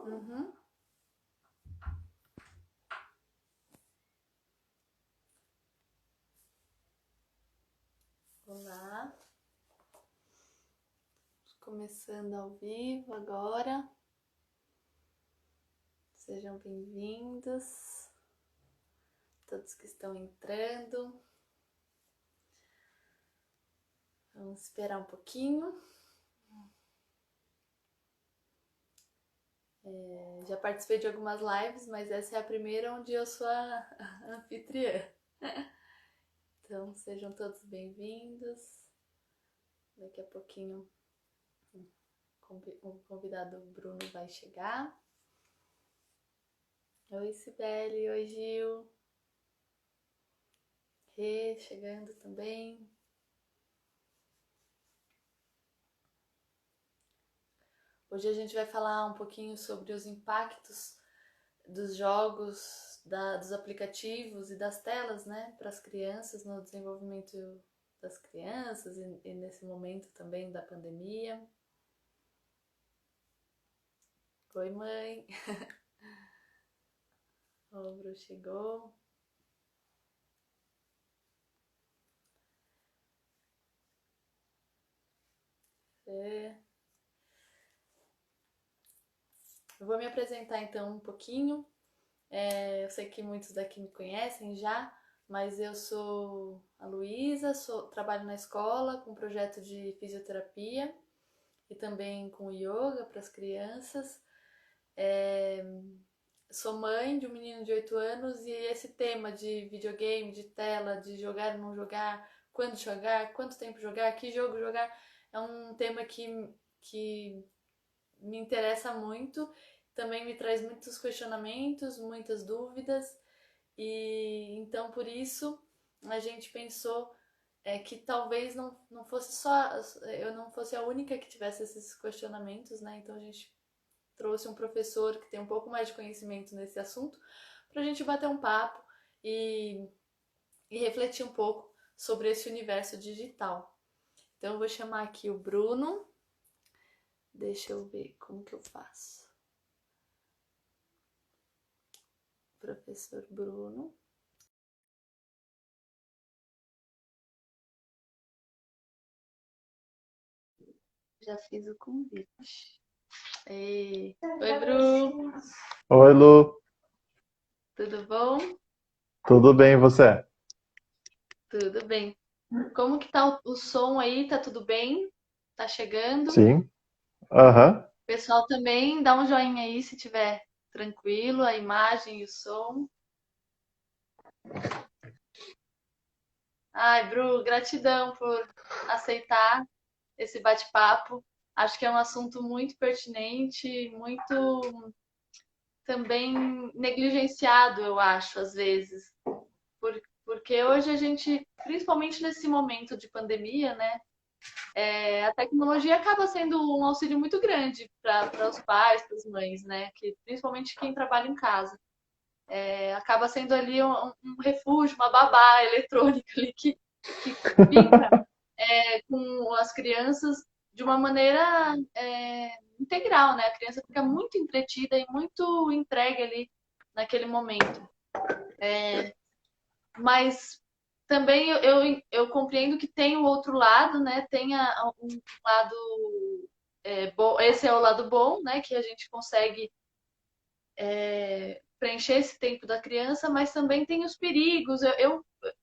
Uhum. Olá. Começando ao vivo agora. Sejam bem-vindos. Todos que estão entrando. Vamos esperar um pouquinho. Já participei de algumas lives, mas essa é a primeira onde eu sou a anfitriã. Então, sejam todos bem-vindos. Daqui a pouquinho o convidado Bruno vai chegar. Oi, Cibele. Oi, Gil. Rê, chegando também. Hoje a gente vai falar um pouquinho sobre os impactos dos jogos, dos aplicativos e das telas, né, para as crianças, no desenvolvimento das crianças e nesse momento também da pandemia. Oi, mãe. O Bru chegou. Eu vou me apresentar então um pouquinho. Eu sei que muitos daqui me conhecem já, mas eu sou a Luísa, trabalho na escola com projeto de fisioterapia e também com yoga para as crianças. Sou mãe de um menino de 8 anos e esse tema de videogame, de tela, de jogar ou não jogar, quando jogar, quanto tempo jogar, que jogo jogar, é um tema que me interessa muito, também me traz muitos questionamentos, muitas dúvidas, e então por isso a gente pensou que talvez não fosse só eu não fosse a única que tivesse esses questionamentos, né? Então a gente trouxe um professor que tem um pouco mais de conhecimento nesse assunto para a gente bater um papo e refletir um pouco sobre esse universo digital. Então eu vou chamar aqui o Bruno. Deixa eu ver como que eu faço. Professor Bruno. Já fiz o convite. Ei. Oi, Bru. Oi, Lu. Tudo bom? Tudo bem, e você? Tudo bem. Como que tá o som aí? Tá tudo bem? Tá chegando? O Sim. Aham. pessoal também dá um joinha aí se tiver tranquilo, a imagem e o som. Ai, Bru, gratidão por aceitar esse bate-papo. Acho que é um assunto muito pertinente, muito também negligenciado, eu acho, às vezes. Porque hoje a gente, principalmente nesse momento de pandemia, né, a tecnologia acaba sendo um auxílio muito grande para os pais, para as mães, né, que principalmente quem trabalha em casa. Acaba sendo ali um refúgio, uma babá eletrônica ali que fica com as crianças de uma maneira integral, né? A criança fica muito entretida e muito entregue ali naquele momento. Mas também eu compreendo que tem o outro lado, né? Tem um lado bom, esse é o lado bom, né? Que a gente consegue preencher esse tempo da criança, mas também tem os perigos.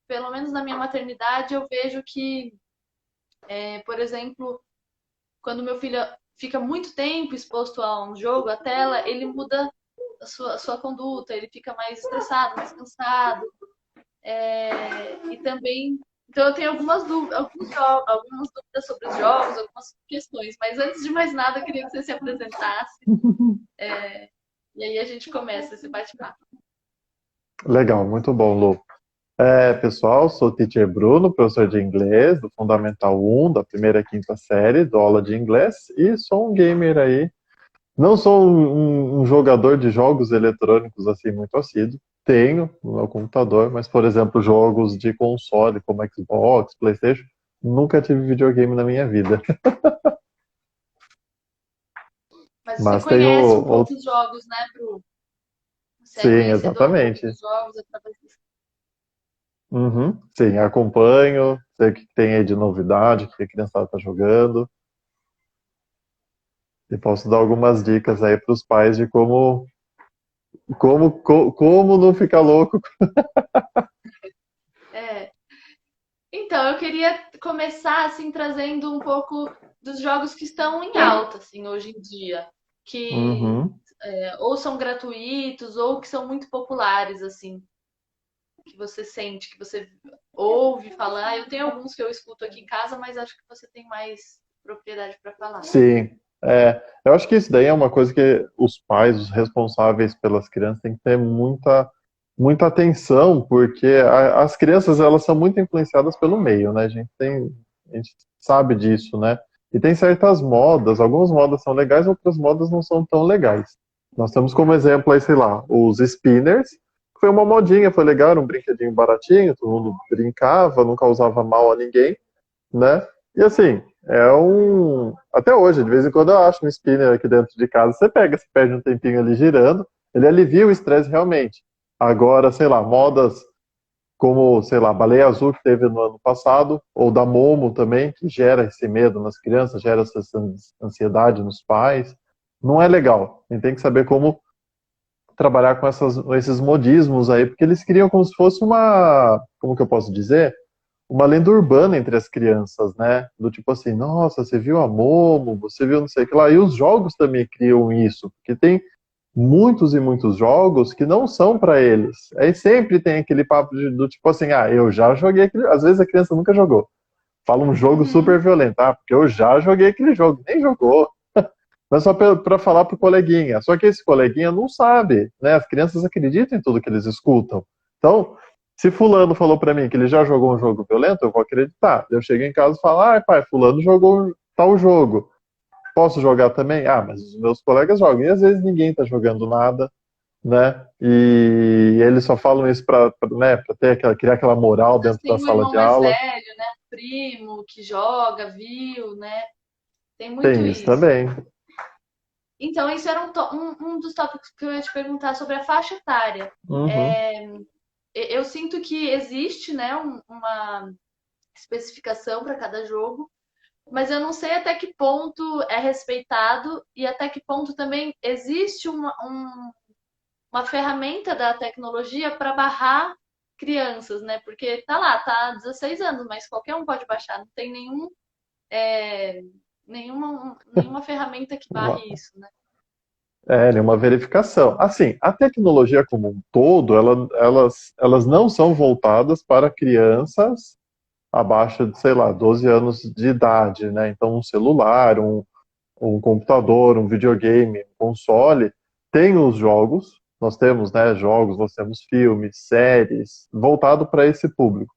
Pelo menos na minha maternidade, eu vejo que, por exemplo, quando meu filho fica muito tempo exposto a um jogo, a tela, ele muda a sua conduta, ele fica mais estressado, mais cansado. E também. Então eu tenho algumas dúvidas, algumas dúvidas sobre os jogos, algumas questões. Mas antes de mais nada, eu queria que você se apresentasse. E aí a gente começa esse bate-papo. Legal, muito bom, Lu. Pessoal, sou o Teacher Bruno, professor de inglês do Fundamental 1, da primeira e quinta série, dou aula de inglês e sou um gamer aí. Não sou um jogador de jogos eletrônicos assim muito assíduo. Tenho no meu computador, mas, por exemplo, jogos de console como Xbox, PlayStation, nunca tive videogame na minha vida. você Mas tem conhece um o... pouco os jogos, né, Bru? Você é Sim, conhecedor um pouco exatamente. dos jogos através disso. Uhum. Sim, acompanho, sei o que tem aí de novidade, o que a criançada tá jogando. E posso dar algumas dicas aí para os pais de como não ficar louco. É. Então, eu queria começar assim trazendo um pouco dos jogos que estão em alta assim hoje em dia, que Uhum. ou são gratuitos ou que são muito populares assim, que você sente, que você ouve falar. Eu tenho alguns que eu escuto aqui em casa, mas acho que você tem mais propriedade para falar. Sim, eu acho que isso daí é uma coisa que os pais, os responsáveis pelas crianças, têm que ter muita atenção, porque as crianças elas são muito influenciadas pelo meio, né? A gente sabe disso, né? E tem certas modas, algumas modas são legais, outras modas não são tão legais. Nós temos como exemplo aí, sei lá, os spinners, que foi uma modinha, foi legal, era um brinquedinho baratinho, todo mundo brincava, não causava mal a ninguém, né? E assim, até hoje, de vez em quando eu acho um spinner aqui dentro de casa, você pega, você perde um tempinho ali girando, ele alivia o estresse realmente. Agora, sei lá, modas como, sei lá, Baleia Azul que teve no ano passado, ou da Momo também, que gera esse medo nas crianças, gera essa ansiedade nos pais, não é legal. A gente tem que saber como trabalhar com esses modismos aí, porque eles criam como se fosse como que eu posso dizer? Uma lenda urbana entre as crianças, né? Do tipo assim, nossa, você viu a Momo, você viu não sei o que lá. E os jogos também criam isso, porque tem muitos e muitos jogos que não são para eles. Aí sempre tem aquele papo do tipo assim, ah, eu já joguei aquele. Às vezes a criança nunca jogou. Fala um jogo Uhum. super violento, ah, porque eu já joguei aquele jogo, nem jogou. Mas só para falar pro coleguinha. Só que esse coleguinha não sabe, né? As crianças acreditam em tudo que eles escutam. Então, se fulano falou para mim que ele já jogou um jogo violento, eu vou acreditar. Eu chego em casa e falo, ah, pai, fulano jogou tal jogo. Posso jogar também? Ah, mas os meus colegas jogam. E às vezes ninguém tá jogando nada, né? E eles só falam isso né, pra criar aquela moral Mas dentro da tem o sala irmão de mais aula. velho, né? Primo que joga, viu, né? Tem muito Tem isso isso. também. Então, isso era um dos tópicos que eu ia te perguntar sobre a faixa etária. Uhum. É, eu sinto que existe, né, uma especificação para cada jogo, mas eu não sei até que ponto é respeitado e até que ponto também existe uma ferramenta da tecnologia para barrar crianças, né? Porque tá lá, tá 16 anos, mas qualquer um pode baixar, não tem é, nenhuma ferramenta que barre isso, né? Uma verificação. Assim, a tecnologia como um todo, elas não são voltadas para crianças abaixo de, sei lá, 12 anos de idade, né? Então, um celular, um computador, um videogame, um console, tem os jogos, nós temos, né, jogos, nós temos filmes, séries, voltado para esse público.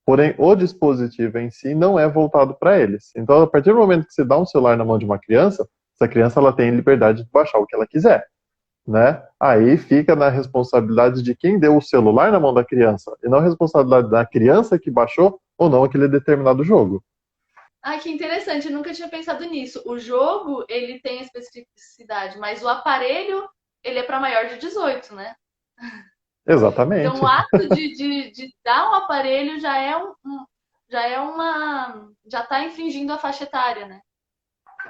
Porém, o dispositivo em si não é voltado para eles. Então, a partir do momento que você dá um celular na mão de uma criança, essa criança ela tem liberdade de baixar o que ela quiser, né? Aí fica na responsabilidade de quem deu o celular na mão da criança, e não a responsabilidade da criança que baixou ou não aquele determinado jogo. Ai, que interessante, eu nunca tinha pensado nisso. O jogo, ele tem especificidade, mas o aparelho, ele é para maior de 18, né? Então, o Exatamente. ato de dar um aparelho já está infringindo a faixa etária, né?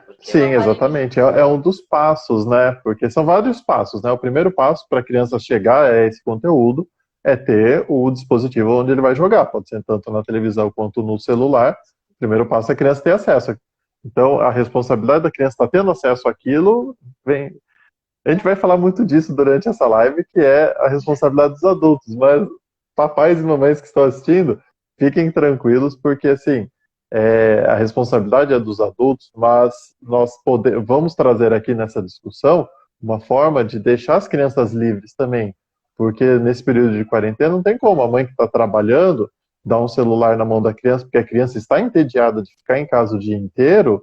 Porque o Sim, aparelho exatamente. É um dos passos, né? Porque são vários passos, né? O primeiro passo para a criança chegar a esse conteúdo é ter o dispositivo onde ele vai jogar. Pode ser tanto na televisão quanto no celular. O primeiro passo é a criança ter acesso. Então, a responsabilidade da criança estar tendo acesso àquilo vem. A gente vai falar muito disso durante essa live, que é a responsabilidade dos adultos. Mas papais e mamães que estão assistindo, fiquem tranquilos, porque assim, a responsabilidade é dos adultos, mas vamos trazer aqui nessa discussão uma forma de deixar as crianças livres também, porque nesse período de quarentena não tem como a mãe que está trabalhando dar um celular na mão da criança, porque a criança está entediada de ficar em casa o dia inteiro,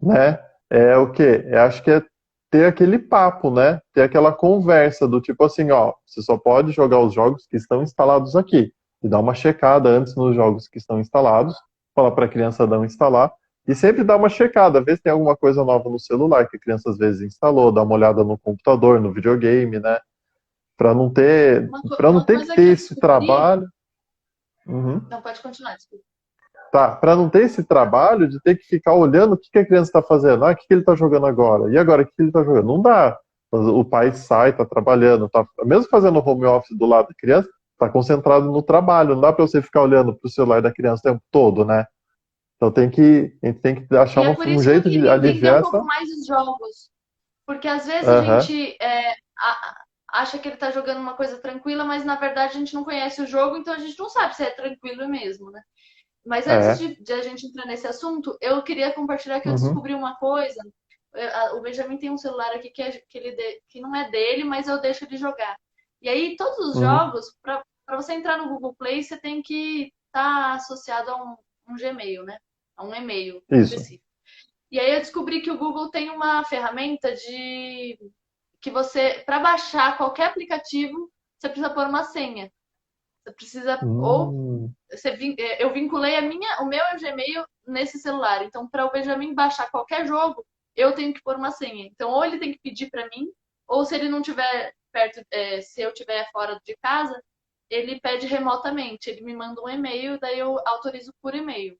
né? É o quê? Eu acho que é ter aquele papo, né? Ter aquela conversa do tipo assim, ó, você só pode jogar os jogos que estão instalados aqui. E dar uma checada antes nos jogos que estão instalados, falar para a criança não instalar, E sempre dá uma checada, ver se tem alguma coisa nova no celular que a criança às vezes instalou, dá uma olhada no computador, no videogame, né? Para não ter, para não Uma ter que coisa que ter eu esse descobri. trabalho. Uhum. Não, pode continuar, desculpa. Tá, para não ter esse trabalho de ter que ficar olhando o que que a criança está fazendo, o que que ele está jogando agora, e agora o que que ele está jogando. Não dá. O pai sai, está trabalhando, tá, mesmo fazendo home office do lado da criança, está concentrado no trabalho. Não dá para você ficar olhando para o celular da criança o tempo todo, né? Então a gente tem que achar E é por um isso que eu jeito de queria entender um aliviar pouco essa. mais os jogos. Porque às vezes a Aham, gente acha que ele tá jogando uma coisa tranquila, mas na verdade a gente não conhece o jogo, então a gente não sabe se é tranquilo mesmo, né? Mas antes é. de a gente entrar nesse assunto, eu queria compartilhar que eu Uhum, descobri uma coisa. O Benjamin tem um celular aqui que não é dele, mas eu deixo ele jogar. E aí, todos os uhum, jogos, para você entrar no Google Play, você tem que estar associado a um Gmail, né? A um e-mail isso. específico. E aí eu descobri que o Google tem uma ferramenta de que você, para baixar qualquer aplicativo, você precisa pôr uma senha. Você precisa ou Hum, eu vinculei o meu Gmail nesse celular. Então, para o Benjamin baixar qualquer jogo, eu tenho que pôr uma senha. Então, ou ele tem que pedir para mim, ou se ele não tiver perto, se eu estiver fora de casa, ele pede remotamente. Ele me manda um e-mail, daí eu autorizo por e-mail.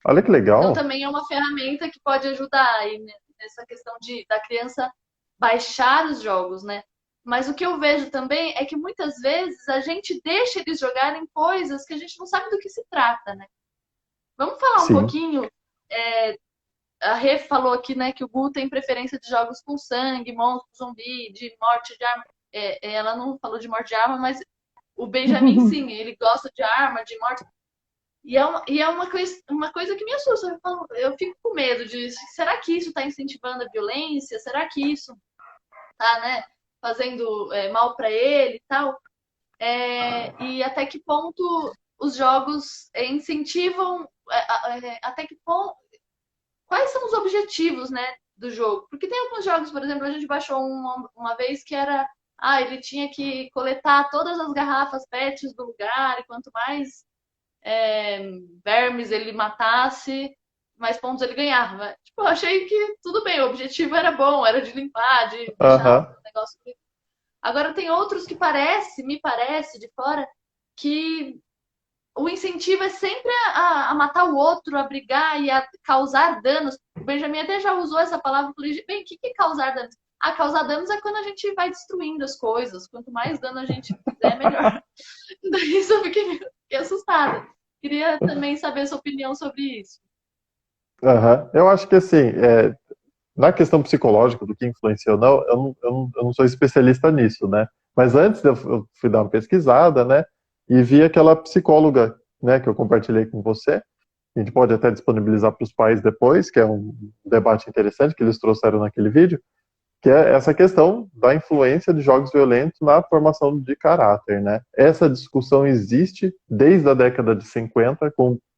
olha que Então, legal. também é uma ferramenta que pode ajudar aí nessa questão da criança baixar os jogos, né? Mas o que eu vejo também é que muitas vezes a gente deixa eles jogarem coisas que a gente não sabe do que se trata, né? Vamos falar um Sim. pouquinho. A Rê falou aqui, né, que o Gu tem preferência de jogos com sangue, monstro, zumbi, de morte de arma. Ela não falou de morte de arma, mas o Benjamin sim, ele gosta de arma, de morte. Uma coisa que me assusta. Eu fico com medo de. Será que isso está incentivando a violência? Será que isso está, né, fazendo mal para ele e tal? E até que ponto os jogos incentivam. Até que ponto. Quais são os objetivos, né, do jogo? Porque tem alguns jogos, por exemplo, a gente baixou uma vez que era. Ah, ele tinha que coletar todas as garrafas PETs do lugar, e quanto mais vermes ele matasse, mais pontos ele ganhava. Tipo, eu achei que tudo bem, o objetivo era bom, era de limpar, de deixar Aham. o negócio. Agora tem outros que me parece, de fora, que o incentivo é sempre a matar o outro, a brigar e a causar danos. O Benjamin até já usou essa palavra. Eu falei, bem, o que é causar danos? Ah, causar danos é quando a gente vai destruindo as coisas. Quanto mais dano a gente fizer, melhor. Daí eu fiquei assustada. Queria também saber a sua opinião sobre isso. Aham. Eu acho que assim, na questão psicológica do que influencia ou não, eu não sou especialista nisso, né? Mas antes eu fui dar uma pesquisada, né? E vi aquela psicóloga, né, que eu compartilhei com você. A gente pode até disponibilizar para os pais depois, que é um debate interessante que eles trouxeram naquele vídeo, que é essa questão da influência de jogos violentos na formação de caráter, né? Essa discussão existe desde a década de 50,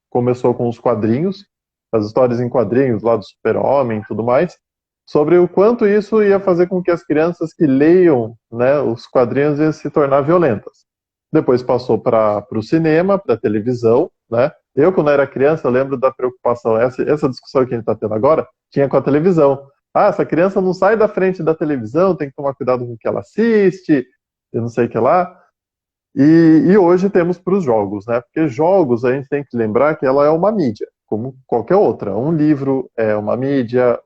começou com os quadrinhos, as histórias em quadrinhos lá do Super-Homem e tudo mais, sobre o quanto isso ia fazer com que as crianças que leiam, né, os quadrinhos iam se tornar violentas. Depois passou para o cinema, para a televisão, né? Eu, quando era criança, eu lembro da preocupação, essa discussão que a gente está tendo agora, tinha com a televisão. Ah, essa criança não sai da frente da televisão, tem que tomar cuidado com o que ela assiste, e não sei o que lá. E hoje temos para os jogos, né? Porque jogos a gente tem que lembrar que ela é uma mídia, como qualquer outra. Um livro é uma mídia,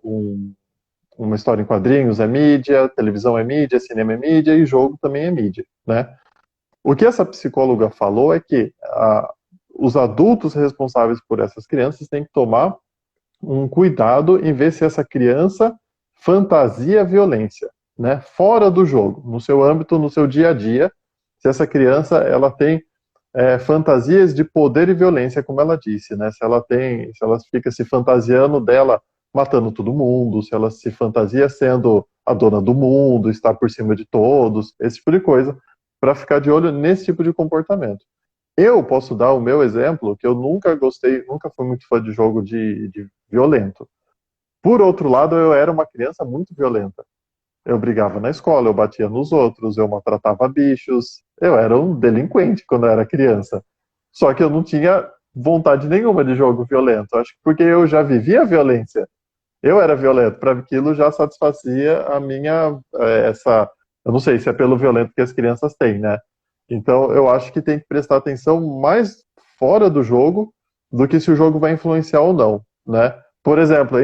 uma história em quadrinhos é mídia, televisão é mídia, cinema é mídia e jogo também é mídia, né? O que essa psicóloga falou é que os adultos responsáveis por essas crianças têm que tomar um cuidado em ver se essa criança fantasia a violência, né? Fora do jogo, no seu âmbito, no seu dia a dia, se essa criança ela tem fantasias de poder e violência, como ela disse, né? Se ela fica se fantasiando dela matando todo mundo, se ela se fantasia sendo a dona do mundo, estar por cima de todos, esse tipo de coisa, para ficar de olho nesse tipo de comportamento. Eu posso dar o meu exemplo, que eu nunca gostei, nunca fui muito fã de jogo de violento. Por outro lado, eu era uma criança muito violenta. Eu brigava na escola, eu batia nos outros, eu maltratava bichos. Eu era um delinquente quando eu era criança. Só que eu não tinha vontade nenhuma de jogo violento. Acho que porque eu já vivia a violência. Eu era violento, para aquilo já satisfazia a minha essa, eu não sei se é pelo violento que as crianças têm, né? Então eu acho que tem que prestar atenção mais fora do jogo do que se o jogo vai influenciar ou não, né? Por exemplo, a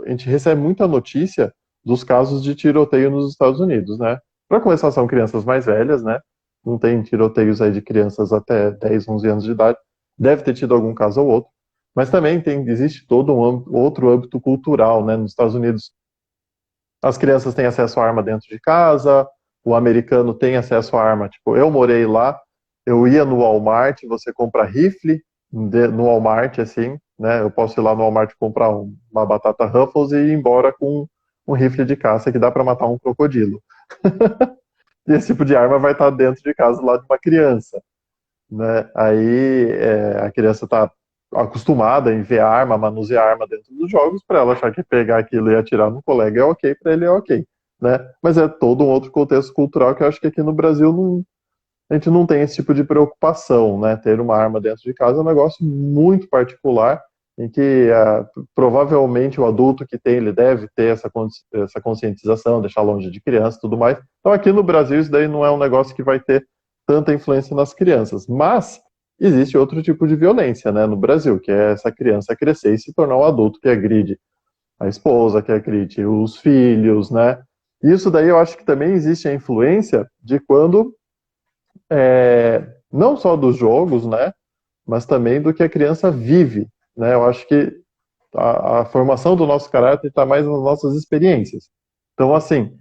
gente recebe muita notícia dos casos de tiroteio nos Estados Unidos, né? Para começar, são crianças mais velhas, né? Não tem tiroteios aí de crianças até 10, 11 anos de idade. Deve ter tido algum caso ou outro. Mas também existe todo outro âmbito cultural, né? Nos Estados Unidos, as crianças têm acesso à arma dentro de casa, o americano tem acesso à arma. Tipo, eu morei lá, eu ia no Walmart, você compra rifle no Walmart, assim, né? Eu posso ir lá no Walmart comprar uma batata Ruffles e ir embora com um rifle de caça que dá para matar um crocodilo. E esse tipo de arma vai estar dentro de casa lá de uma criança, né? Aí a criança está acostumada em ver arma, manusear arma dentro dos jogos, para ela achar que pegar aquilo e atirar no colega é ok, para ele é ok, né? Mas é todo um outro contexto cultural que eu acho que aqui no Brasil a gente não tem esse tipo de preocupação, né? Ter uma arma dentro de casa é um negócio muito particular, em que provavelmente o adulto que tem, ele deve ter essa conscientização, deixar longe de criança e tudo mais. Então aqui no Brasil isso daí não é um negócio que vai ter tanta influência nas crianças, mas existe outro tipo de violência, né, no Brasil, que é essa criança crescer e se tornar um adulto que agride a esposa, que agride os filhos, né? Isso daí eu acho que também existe a influência de quando não só dos jogos, né, mas também do que a criança vive, né? Eu acho que a formação do nosso caráter está mais nas nossas experiências. Então, assim,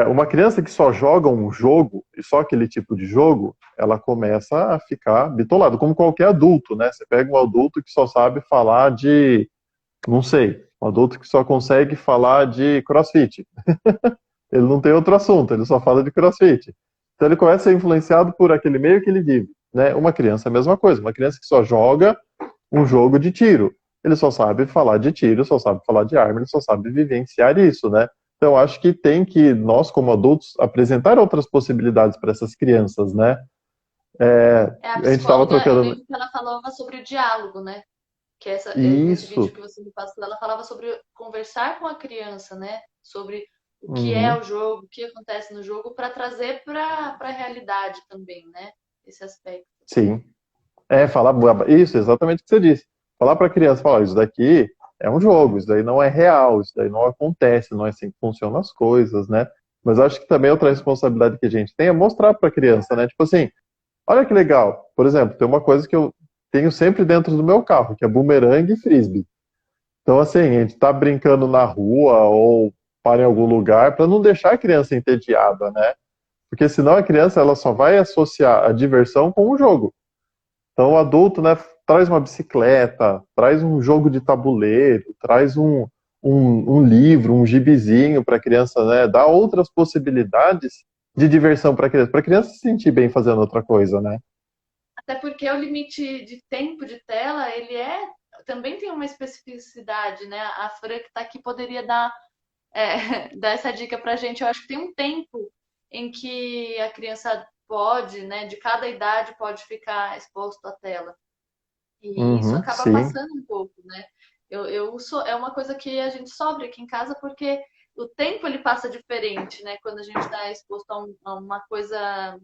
uma criança que só joga um jogo, e só aquele tipo de jogo, ela começa a ficar bitolada, como qualquer adulto, né? Você pega um adulto que só sabe falar de, não sei, um adulto que só consegue falar de CrossFit. Ele não tem outro assunto, ele só fala de CrossFit. Então ele começa a ser influenciado por aquele meio que ele vive, né? Uma criança é a mesma coisa, uma criança que só joga um jogo de tiro. Ele só sabe falar de tiro, só sabe falar de arma, ele só sabe vivenciar isso, né? Então, acho que tem que, nós, como adultos, apresentar outras possibilidades para essas crianças, né? É, a A gente estava psicóloga, eu trocando. lembro que ela falava sobre o diálogo, né? Que nesse vídeo Isso. que você me passou, ela falava sobre conversar com a criança, né? Sobre o que é o Uhum, jogo, o que acontece no jogo, para trazer para a realidade também, né? Esse aspecto. sim. Falar. Isso, exatamente o que você disse. Falar para a criança, falar, isso daqui é um jogo, isso daí não é real, isso daí não acontece, não é assim que funcionam as coisas, né? Mas acho que também outra responsabilidade que a gente tem é mostrar para a criança, né? Tipo assim, olha que legal. Por exemplo, tem uma coisa que eu tenho sempre dentro do meu carro, que é bumerangue e frisbee. Então, assim, a gente tá brincando na rua ou para em algum lugar para não deixar a criança entediada, né? Porque senão a criança ela só vai associar a diversão com o jogo. Então, o adulto, né, traz uma bicicleta, traz um jogo de tabuleiro, traz um livro, um gibizinho para a criança, né, dá outras possibilidades de diversão para a criança se sentir bem fazendo outra coisa, né? Até porque o limite de tempo de tela, ele também tem uma especificidade, né? A Fran que tá aqui poderia dar essa dica pra gente. Eu acho que tem um tempo em que a criança pode, né, de cada idade pode ficar exposto à tela. E isso Uhum, acaba sim, passando um pouco, né? É uma coisa que a gente sofre aqui em casa porque o tempo ele passa diferente, né? Quando a gente está exposto a uma coisa,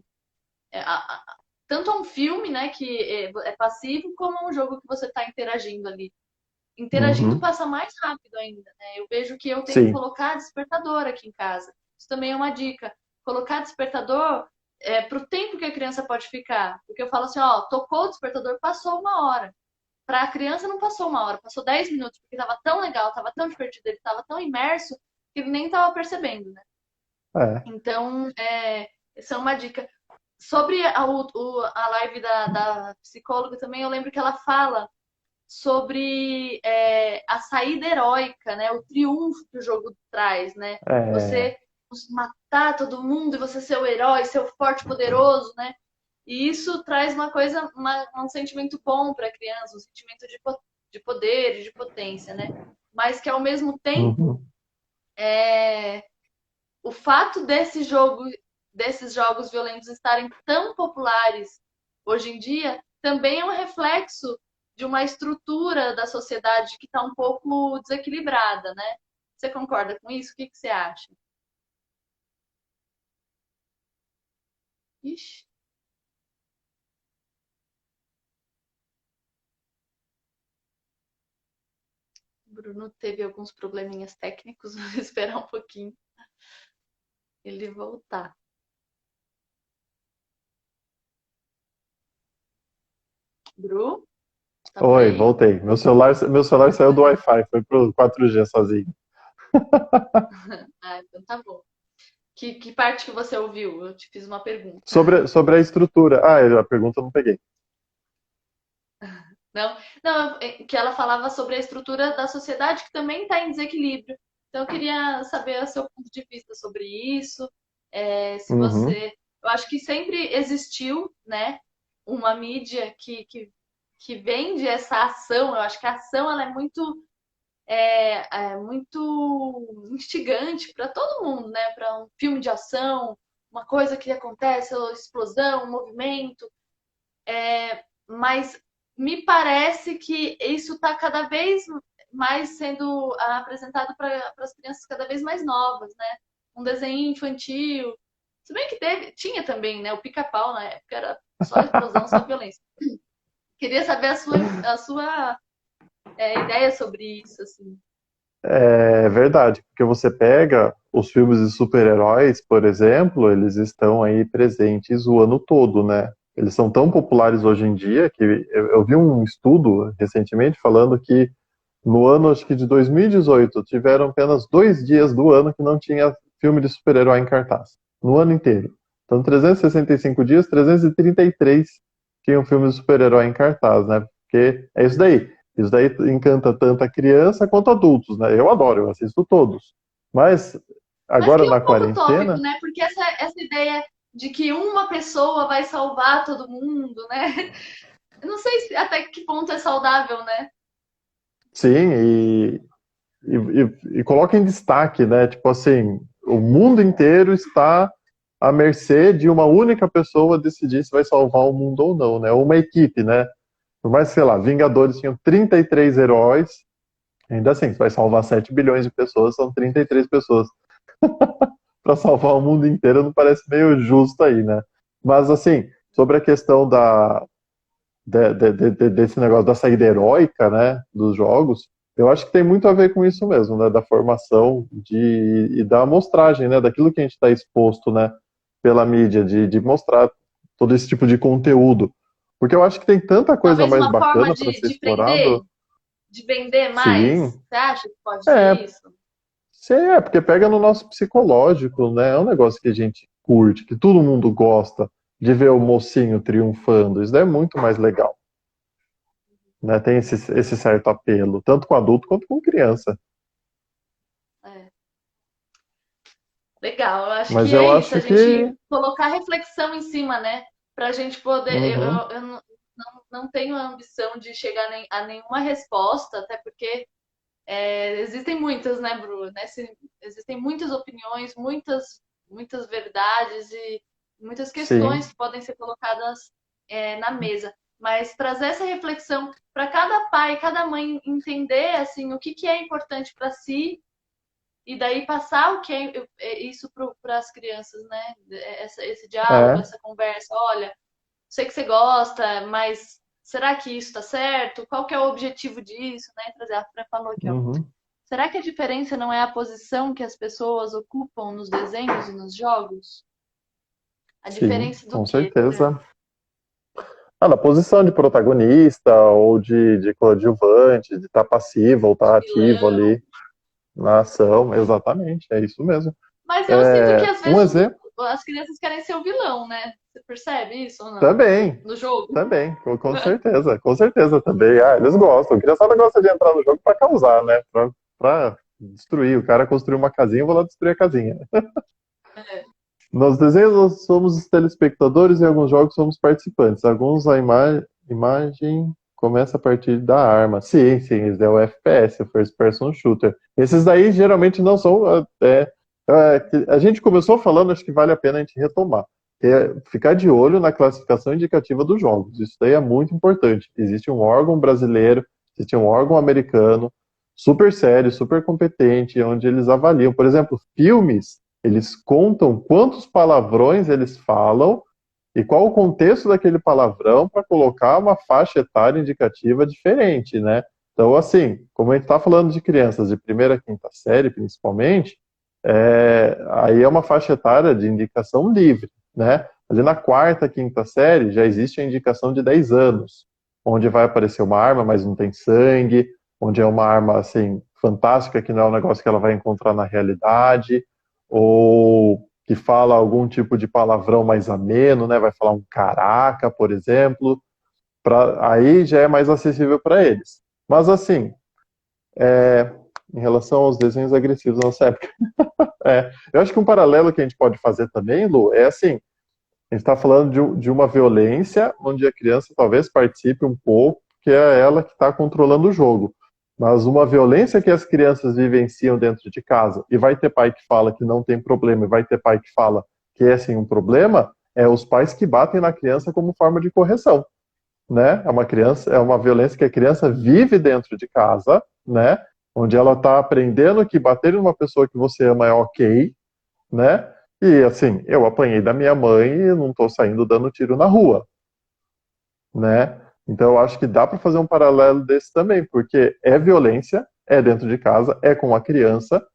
é, a- a- tanto a um filme, né, que é passivo, como a um jogo que você está interagindo ali. Interagindo uhum, passa mais rápido ainda, né? Eu vejo que eu tenho que sim, colocar despertador aqui em casa. Isso também é uma dica. Colocar despertador para o tempo que a criança pode ficar. Porque eu falo assim, ó, tocou o despertador, passou uma hora. Para a criança não passou uma hora, passou 10 minutos, porque estava tão legal, estava tão divertido, ele estava tão imerso que ele nem estava percebendo, né? é, Então, essa é uma dica. Sobre a live da psicóloga também, eu lembro que ela fala sobre a saída heróica, né? O triunfo que o jogo traz, né? é, Você matar todo mundo e você ser o herói, ser o forte, poderoso, né? E isso traz uma coisa, um sentimento bom para a criança, um sentimento de poder, de potência, né? Mas que ao mesmo tempo, uhum, o fato desses jogos violentos estarem tão populares hoje em dia também é um reflexo de uma estrutura da sociedade que está um pouco desequilibrada, né? Você concorda com isso? O que você acha? Ixi, o Bruno teve alguns probleminhas técnicos, vou esperar um pouquinho ele voltar. Bru, tá por Oi, aí? voltei. Meu celular saiu do Wi-Fi, foi pro 4G sozinho. Ah, então tá bom. Que parte que você ouviu? Eu te fiz uma pergunta. Sobre a estrutura. Ah, a pergunta eu não peguei. Não, não, que ela falava sobre a estrutura da sociedade que também está em desequilíbrio. Então eu queria saber o seu ponto de vista sobre isso. Se Uhum. você, eu acho que sempre existiu, né, uma mídia que vende essa ação. Eu acho que a ação ela é muito instigante para todo mundo, né? Para um filme de ação, uma coisa que acontece, uma explosão, um movimento. Mas me parece que isso está cada vez mais sendo apresentado para as crianças cada vez mais novas, né? Um desenho infantil. Se bem que tinha também, né? O pica-pau na época era só explosão, só violência. Queria saber a sua ideia sobre isso, assim. É verdade, porque você pega os filmes de super-heróis, por exemplo, eles estão aí presentes o ano todo, né? Eles são tão populares hoje em dia que eu vi um estudo recentemente falando que no ano, acho que de 2018, tiveram apenas 2 dias do ano que não tinha filme de super-herói em cartaz. No ano inteiro. Então, 365 dias, 333 tinham filmes de super-herói em cartaz, né? Porque é isso daí. Isso daí encanta tanto a criança quanto adultos, né? Eu adoro, eu assisto todos. Mas Mas agora que é na um pouco utópico, quarentena, né? Porque essa ideia de que uma pessoa vai salvar todo mundo, né? Eu não sei até que ponto é saudável, né? sim, e coloca em destaque, né? Tipo assim, o mundo inteiro está à mercê de uma única pessoa decidir se vai salvar o mundo ou não, né? Uma equipe, né? Por mais que, sei lá, Vingadores tinham 33 heróis, ainda assim, se vai salvar 7 bilhões de pessoas, são 33 pessoas. Para salvar o mundo inteiro não parece meio justo aí, né? Mas, assim, sobre a questão desse negócio da saída heróica, né, dos jogos, eu acho que tem muito a ver com isso mesmo, né, da formação e da amostragem, né, daquilo que a gente está exposto, né, pela mídia, de mostrar todo esse tipo de conteúdo. Porque eu acho que tem tanta coisa Talvez mais uma forma bacana para ser de prender, explorado. de vender mais. Sim, Você acha que pode ser é, isso? sim, porque pega no nosso psicológico, né, é um negócio que a gente curte, que todo mundo gosta de ver o mocinho triunfando, isso daí é muito mais legal. Né? Tem esse certo apelo, tanto com adulto quanto com criança. É. Legal, eu acho Mas que é eu isso, a acho que. gente colocar reflexão em cima, né? Para a gente poder. Uhum, Eu não tenho a ambição de chegar a nenhuma resposta, até porque existem muitas, né, Bruno? Existem muitas opiniões, muitas verdades e muitas questões sim, que podem ser colocadas na mesa. Mas trazer essa reflexão para cada pai, cada mãe entender assim o que é importante para si e daí passar o que é isso para as crianças, né? Esse diálogo, é. essa conversa. Olha, sei que você gosta, mas será que isso está certo? Qual que é o objetivo disso, né? Trazer a Fran falou aqui, ó. Uhum, Será que a diferença não é a posição que as pessoas ocupam nos desenhos e nos jogos? A sim, diferença do com quê, Fran? certeza. Ah, na posição de protagonista ou de coadjuvante, de estar passivo ou estar ativo Vilão. ali na ação, exatamente, é isso mesmo. Mas eu sinto que É, às um vezes exemplo, as crianças querem ser o vilão, né? Você percebe isso ou não? também, No jogo? também, com certeza também. Ah, eles gostam, a criançada gosta de entrar no jogo para causar, né? Pra destruir. O cara construiu uma casinha, eu vou lá destruir a casinha. É. Nos desenhos nós somos os telespectadores e em alguns jogos somos participantes. Alguns a imagem começa a partir da arma. Sim, sim, esse é o FPS, o First Person Shooter. Esses daí geralmente não são. Que a gente começou falando, acho que vale a pena a gente retomar. ficar de olho na classificação indicativa dos jogos. Isso daí é muito importante. Existe um órgão brasileiro, existe um órgão americano, super sério, super competente, onde eles avaliam. Por exemplo, filmes, eles contam quantos palavrões eles falam e qual o contexto daquele palavrão para colocar uma faixa etária indicativa diferente, né? Então, assim, como a gente está falando de crianças de primeira a quinta série, principalmente, aí é uma faixa etária de indicação livre, né? Ali na quarta, quinta série já existe a indicação de 10 anos, onde vai aparecer uma arma, mas não tem sangue, onde é uma arma, assim, fantástica, que não é um negócio que ela vai encontrar na realidade, ou que fala algum tipo de palavrão mais ameno, né? Vai falar um caraca, por exemplo, aí já é mais acessível para eles. Mas, assim, em relação aos desenhos agressivos na nossa época, eu acho que um paralelo que a gente pode fazer também, Lu, é assim, a gente está falando de uma violência onde a criança talvez participe um pouco, que é ela que está controlando o jogo. Mas uma violência que as crianças vivenciam dentro de casa, e vai ter pai que fala que não tem problema, e vai ter pai que fala que é sim um problema, é os pais que batem na criança como forma de correção, né? É uma violência que a criança vive dentro de casa, né? Onde ela está aprendendo que bater em uma pessoa que você ama é ok, né? E assim, eu apanhei da minha mãe e não estou saindo dando tiro na rua, né? Então eu acho que dá para fazer um paralelo desse também, porque é violência, é dentro de casa, é com a criança,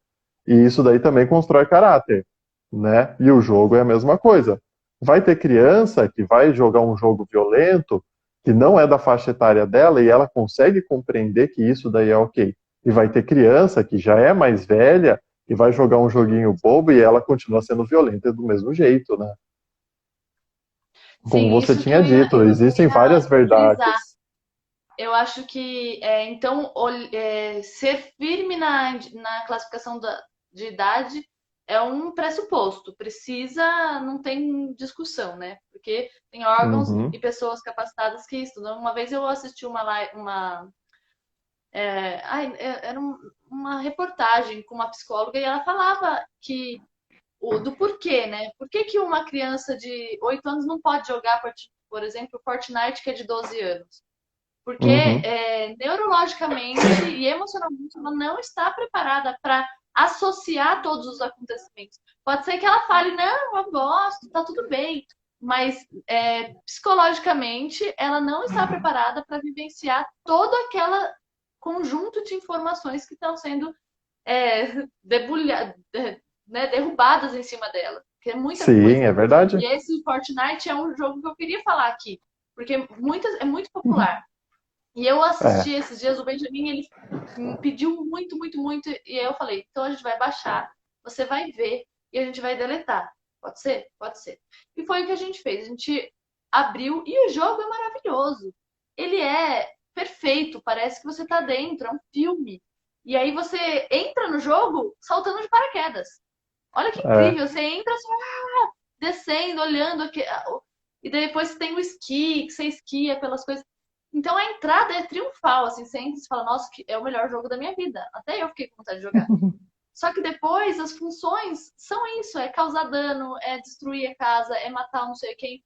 e isso daí também constrói caráter, né? E o jogo é a mesma coisa. Vai ter criança que vai jogar um jogo violento, que não é da faixa etária dela, e ela consegue compreender que isso daí é ok. E vai ter criança que já é mais velha e vai jogar um joguinho bobo e ela continua sendo violenta do mesmo jeito, né? Como Sim, você isso que tinha eu ia, dito, eu existem várias ia frisar. verdades. Eu acho que, então, ser firme na classificação de idade é um pressuposto. Precisa, não tem discussão, né? Porque tem órgãos Uhum, e pessoas capacitadas que estudam. Uma vez eu assisti era uma reportagem com uma psicóloga e ela falava do porquê, né? Por que que uma criança de 8 anos não pode jogar, por exemplo, Fortnite, que é de 12 anos? Porque uhum, neurologicamente e emocionalmente ela não está preparada para associar todos os acontecimentos. Pode ser que ela fale, não, eu gosto, tá tudo bem, mas psicologicamente ela não está preparada para vivenciar todo aquele conjunto de informações que estão sendo né, derrubadas em cima dela, que é muita sim, coisa. é verdade. E esse Fortnite é um jogo que eu queria falar aqui, porque é muito popular. E eu assisti É. esses dias, o Benjamin, ele me pediu muito, muito, muito, e aí eu falei, então a gente vai baixar, você vai ver e a gente vai deletar. Pode ser? Pode ser. E foi o que a gente fez. A gente abriu e o jogo é maravilhoso. Ele é perfeito, parece que você tá dentro, é um filme. E aí você entra no jogo saltando de paraquedas. Olha que É. incrível, você entra assim, descendo, olhando aqui, e depois você tem o esqui, que você esquia pelas coisas. Então a entrada é triunfal, assim, você entra e fala, nossa, que é o melhor jogo da minha vida. Até eu fiquei com vontade de jogar. Só que depois as funções são isso, é causar dano, é destruir a casa, é matar não sei quem.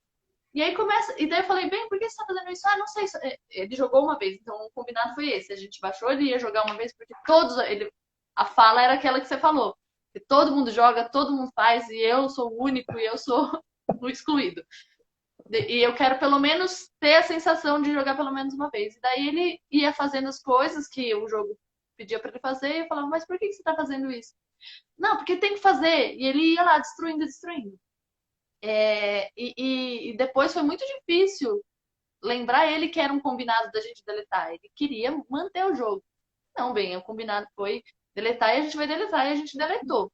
E aí começa, e daí eu falei, bem, por que você tá fazendo isso? Ah, não sei. Ele jogou uma vez, então o combinado foi esse. A gente baixou, ele ia jogar uma vez, porque a fala era aquela que você falou. Que todo mundo joga, todo mundo faz, e eu sou o único, e eu sou o excluído. E eu quero pelo menos ter a sensação de jogar pelo menos uma vez. E daí ele ia fazendo as coisas que o jogo pedia para ele fazer, e eu falava, mas por que você tá fazendo isso? Não, porque tem que fazer. E ele ia lá destruindo, destruindo. E depois foi muito difícil lembrar ele que era um combinado da gente deletar. Ele queria manter o jogo. Não, bem, o combinado foi deletar e a gente vai deletar e a gente deletou.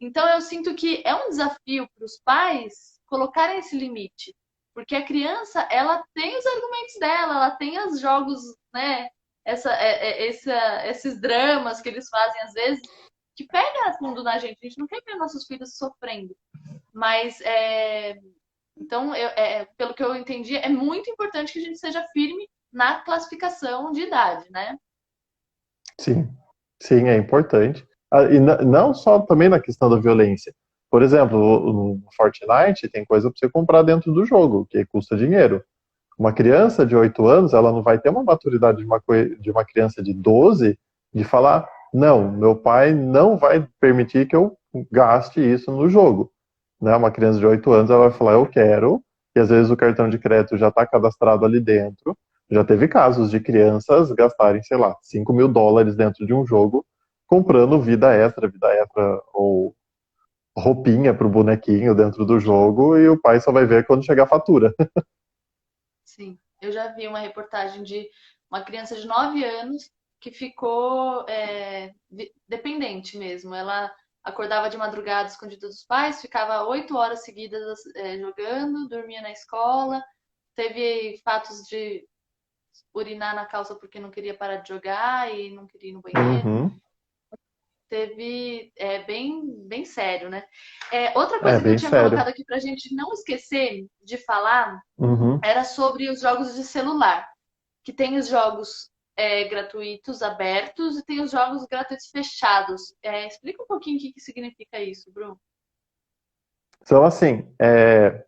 Então eu sinto que é um desafio para os pais colocarem esse limite, porque a criança ela tem os argumentos dela, ela tem os jogos, né? Esses dramas que eles fazem às vezes que pega fundo na gente. A gente não quer ver nossos filhos sofrendo, mas então pelo que eu entendi é muito importante que a gente seja firme na classificação de idade, né? Sim, sim, é importante. Ah, e não só também na questão da violência. Por exemplo, no Fortnite tem coisa para você comprar dentro do jogo, que custa dinheiro. Uma criança de 8 anos, ela não vai ter uma maturidade de uma criança de 12 de falar, não, meu pai não vai permitir que eu gaste isso no jogo. Né? Uma criança de 8 anos, ela vai falar, eu quero, e às vezes o cartão de crédito já está cadastrado ali dentro. Já teve casos de crianças gastarem, sei lá, US$ 5.000 dentro de um jogo, comprando vida extra ou roupinha pro bonequinho dentro do jogo, e o pai só vai ver quando chegar a fatura. Sim, eu já vi uma reportagem de uma criança de 9 anos que ficou dependente mesmo. Ela acordava de madrugada escondida dos pais, ficava 8 horas seguidas jogando, dormia na escola, teve fatos de urinar na calça porque não queria parar de jogar e não queria ir no banheiro. Uhum. Teve bem sério, né? Outra É, coisa que eu bem tinha colocado sério. aqui pra gente não esquecer de falar Uhum. era sobre os jogos de celular, que tem os jogos gratuitos abertos e tem os jogos gratuitos fechados. Explica um pouquinho o que significa isso, Bruno. Então, assim,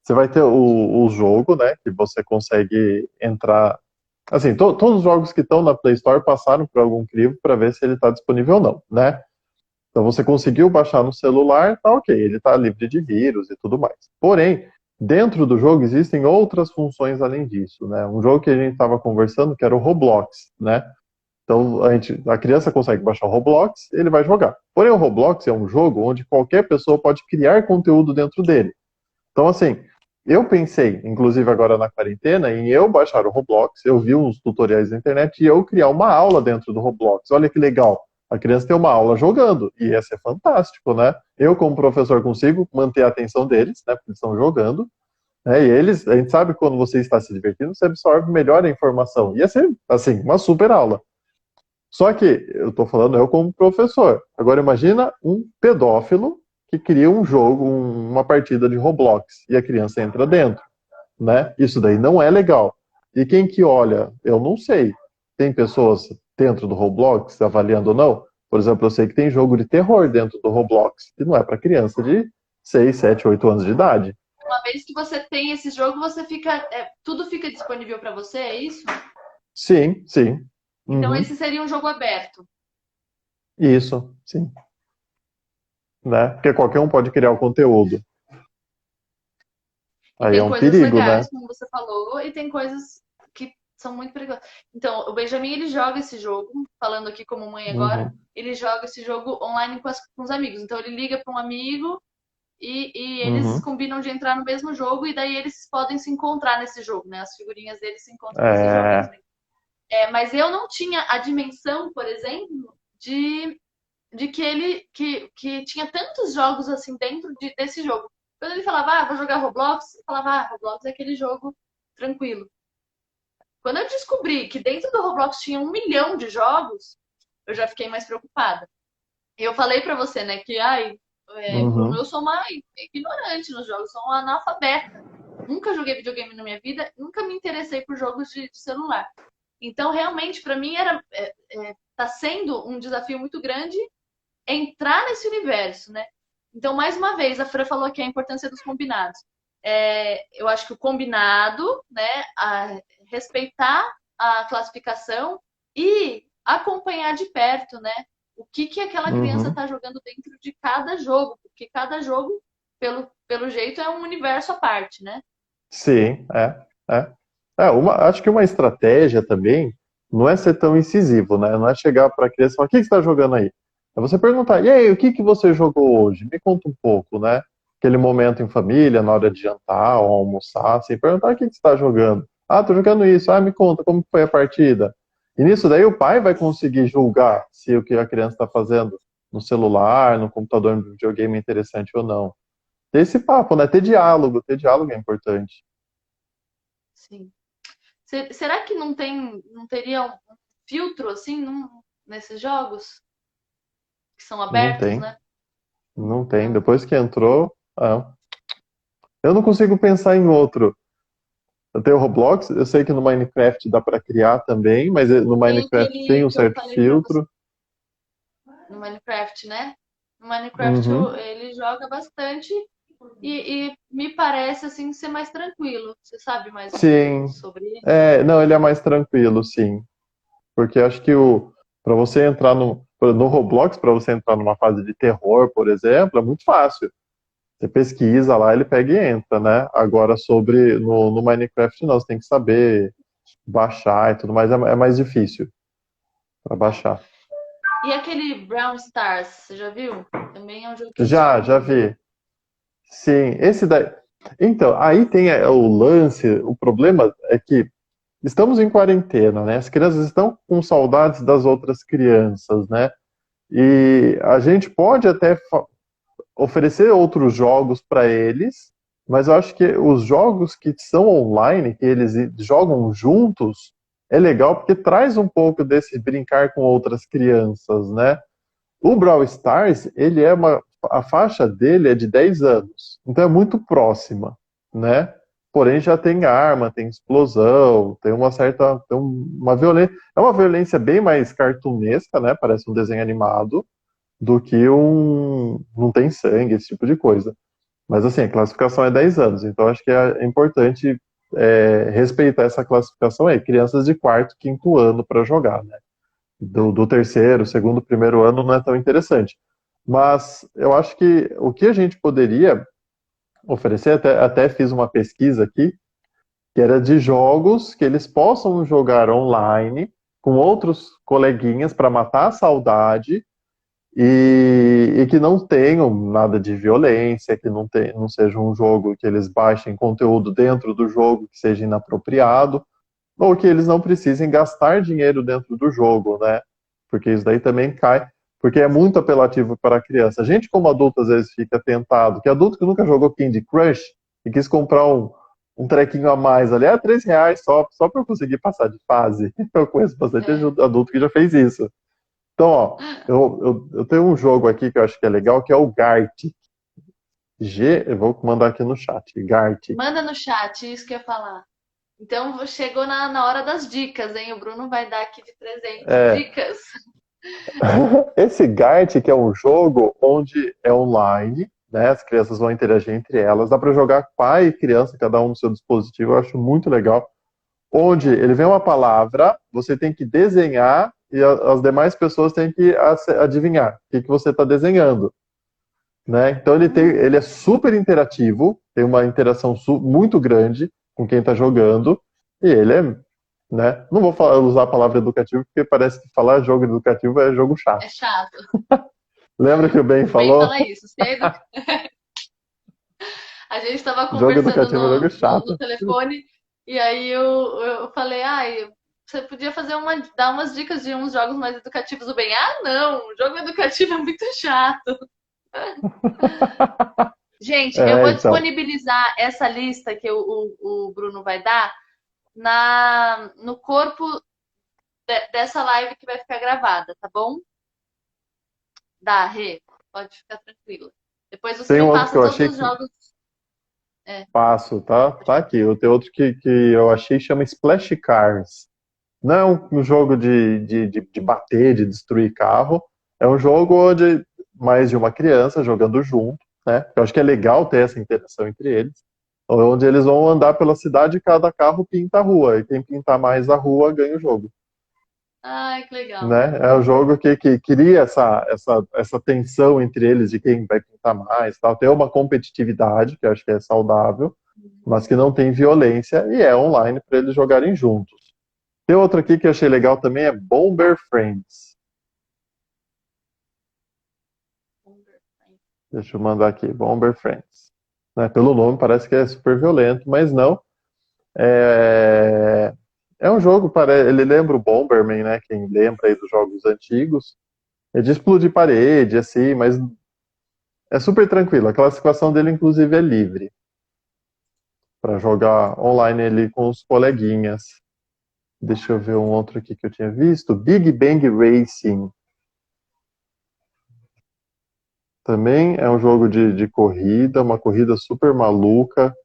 você vai ter o jogo, né, que você consegue entrar. Assim, todos os jogos que estão na Play Store passaram por algum crivo para ver se ele está disponível ou não, né? Então você conseguiu baixar no celular, tá ok, ele está livre de vírus e tudo mais. Porém, dentro do jogo existem outras funções além disso, né? Um jogo que a gente estava conversando que era o Roblox, né? Então a criança consegue baixar o Roblox, ele vai jogar. Porém, o Roblox é um jogo onde qualquer pessoa pode criar conteúdo dentro dele. Então, assim, eu pensei, inclusive agora na quarentena, em eu baixar o Roblox, eu vi uns tutoriais na internet e eu criar uma aula dentro do Roblox. Olha que legal. A criança tem uma aula jogando, e ia ser fantástico, né? Eu, como professor, consigo manter a atenção deles, né? Porque eles estão jogando, né? E eles, a gente sabe que quando você está se divertindo, você absorve melhor a informação. Ia ser, assim, uma super aula. Só que, eu estou falando eu como professor. Agora imagina um pedófilo que cria um jogo, uma partida de Roblox, e a criança entra dentro, né? Isso daí não é legal. E quem que olha? Eu não sei. Tem pessoas dentro do Roblox avaliando ou não? Por exemplo, eu sei que tem jogo de terror dentro do Roblox, que não é para criança de 6, 7, 8 anos de idade. Uma vez que você tem esse jogo, você tudo fica disponível para você, é isso? Sim, sim. Então Uhum. esse seria um jogo aberto. Isso, sim. Né? Porque qualquer um pode criar o conteúdo. E Aí é tem um coisas perigo, né? legais, como você falou, e tem coisas que são muito perigosas. Então, o Benjamin, ele joga esse jogo, falando aqui como mãe agora, Uhum. ele joga esse jogo online com os amigos. Então, ele liga para um amigo e eles Uhum. combinam de entrar no mesmo jogo e daí eles podem se encontrar nesse jogo, né? As figurinhas deles se encontram nesse jogo. É. Mas eu não tinha a dimensão, por exemplo, de que tinha tantos jogos assim dentro desse jogo. Quando ele falava, vou jogar Roblox, eu falava, Roblox é aquele jogo tranquilo. Quando eu descobri que dentro do Roblox tinha 1 milhão de jogos, eu já fiquei mais preocupada. E eu falei pra você, né, que, Bruno, Uhum. eu sou uma ignorante nos jogos, sou uma analfabeta. Nunca joguei videogame na minha vida, nunca me interessei por jogos de celular. Então, realmente, pra mim tá sendo um desafio muito grande entrar nesse universo, né? Então, mais uma vez, a Fran falou aqui a importância dos combinados. Eu acho que o combinado, né, respeitar a classificação e acompanhar de perto, né, o que aquela criança Uhum. está jogando dentro de cada jogo, porque cada jogo, pelo jeito, é um universo à parte, né? Sim, é. Acho que uma estratégia também não é ser tão incisivo, né? Não é chegar para a criança e falar, o que que você está jogando aí? É você perguntar, e aí, o que que você jogou hoje? Me conta um pouco, né? Aquele momento em família, na hora de jantar ou almoçar, assim, perguntar o que que você está jogando. Ah, tô jogando isso. Ah, me conta, como foi a partida? E nisso daí o pai vai conseguir julgar se o que a criança está fazendo no celular, no computador, no videogame é interessante ou não. Ter esse papo, né? Ter diálogo é importante. Sim. Será que não teria um filtro assim nesses jogos que são Não abertos, tem, né? não tem. Não. Depois que entrou, eu não consigo pensar em outro. Eu tenho o Roblox, eu sei que no Minecraft dá para criar também, mas no Tem Minecraft tem aquele um que eu certo falei pra você filtro. no Minecraft, né? No Minecraft Uhum. ele joga bastante e me parece assim ser mais tranquilo. Você sabe mais Sim. sobre ele? Não, ele é mais tranquilo, sim. Porque acho que para você entrar no Roblox, para você entrar numa fase de terror, por exemplo, é muito fácil. Você pesquisa lá, ele pega e entra, né? Agora no Minecraft não, você tem que saber baixar e tudo mais, é mais difícil para Ah. baixar. E aquele Brown Stars, você já viu? Também é um jogo que eles Já chamam de. vi. Sim, esse daí. Então, aí tem o lance, o problema é que estamos em quarentena, né? As crianças estão com saudades das outras crianças, né? E a gente pode até oferecer outros jogos para eles, mas eu acho que os jogos que são online, que eles jogam juntos, é legal porque traz um pouco desse brincar com outras crianças, né? O Brawl Stars, a faixa dele é de 10 anos, então é muito próxima, né? Porém já tem arma, tem explosão, uma violência, é uma violência bem mais cartunesca, né? Parece um desenho animado, do que não tem sangue, esse tipo de coisa. Mas assim, a classificação é 10 anos, então acho que é importante respeitar essa classificação aí, crianças de quarto, quinto ano para jogar, né? Do terceiro, segundo, primeiro ano não é tão interessante. Mas eu acho que o que a gente poderia oferecer, até fiz uma pesquisa aqui, que era de jogos que eles possam jogar online com outros coleguinhas para matar a saudade e que não tenham nada de violência, que não seja um jogo que eles baixem conteúdo dentro do jogo que seja inapropriado, ou que eles não precisem gastar dinheiro dentro do jogo, né? Porque isso daí também cai, porque é muito apelativo para a criança. A gente, como adulto, às vezes fica tentado, que adulto que nunca jogou Candy Crush e quis comprar um trequinho a mais ali, R$ 3 só para eu conseguir passar de fase. Eu conheço bastante É. adulto que já fez isso. Então, ó, eu tenho um jogo aqui que eu acho que é legal, que é o Gartic. Eu vou mandar aqui no chat. Gartic. Manda no chat, isso que eu ia falar. Então chegou na hora das dicas, hein? O Bruno vai dar aqui de presente É, dicas. esse Gartic é um jogo onde é online, né? As crianças vão interagir entre elas. Dá para jogar pai e criança, cada um no seu dispositivo. Eu acho muito legal. Onde Legal. ele vem uma palavra, você tem que desenhar e as demais pessoas têm que adivinhar o que você está desenhando. Né? Então ele é super interativo, tem uma interação muito grande com quem está jogando, e ele é, né? Não vou usar a palavra educativo, porque parece que falar jogo educativo é jogo chato. É chato. Lembra que o Ben O Ben falou? fala isso. A gente estava Jogo conversando educativo é jogo no chato. telefone e aí eu falei, ai, você podia dar umas dicas de uns jogos mais educativos do bem. Ah, não, jogo educativo é muito chato. Gente, eu vou Então. disponibilizar essa lista que o Bruno vai dar no corpo dessa live que vai ficar gravada, tá bom? Dá, Rê, pode ficar tranquila. Depois você Tem me um outro que passa eu todos achei os que jogos. É, passo, tá? Tá aqui. Tem outro que eu achei que chama Splash Cars. Não é um jogo de bater, de destruir carro. É um jogo onde mais de uma criança jogando junto, né? Eu acho que é legal ter essa interação entre eles. Onde eles vão andar pela cidade e cada carro pinta a rua. E quem pintar mais a rua ganha o jogo. ai, que legal. Né? É um jogo que cria essa tensão entre eles de quem vai pintar mais. Tal. Tem uma competitividade, que eu acho que é saudável, mas que não tem violência e é online para eles jogarem juntos. Tem outro aqui que eu achei legal também, é Bomber Friends. Deixa eu mandar aqui, Bomber Friends. Né, pelo nome parece que é super violento, mas não. É, é um jogo, ele lembra o Bomberman, né? Quem lembra aí dos jogos antigos. É de explodir parede, assim, mas é super tranquilo. A classificação dele, inclusive, é livre para jogar online ali com os coleguinhas. Deixa eu ver um outro aqui que eu tinha visto. Big Bang Racing. Também é um jogo de corrida, uma corrida super maluca.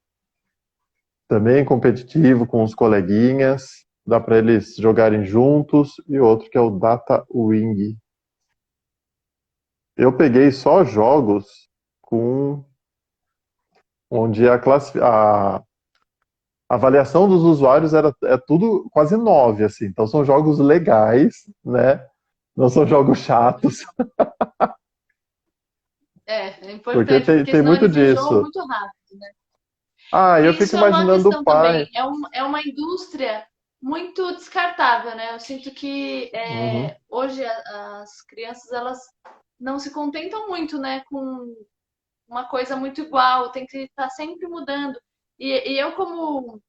Também competitivo com os coleguinhas. Dá para eles jogarem juntos. E outro que é o Data Wing. Eu peguei só jogos com onde a avaliação dos usuários é tudo quase 9, assim. Então são jogos legais, né? Não são jogos chatos, É porque importante, tem, porque tem senão muito eles enjoam disso. muito rápido. Ah, eu fico Isso é uma imaginando o questão pai. também. É uma indústria muito descartável, né? Eu sinto que Uhum, hoje as crianças elas não se contentam muito, né, com uma coisa muito igual. Tem que estar sempre mudando. E eu como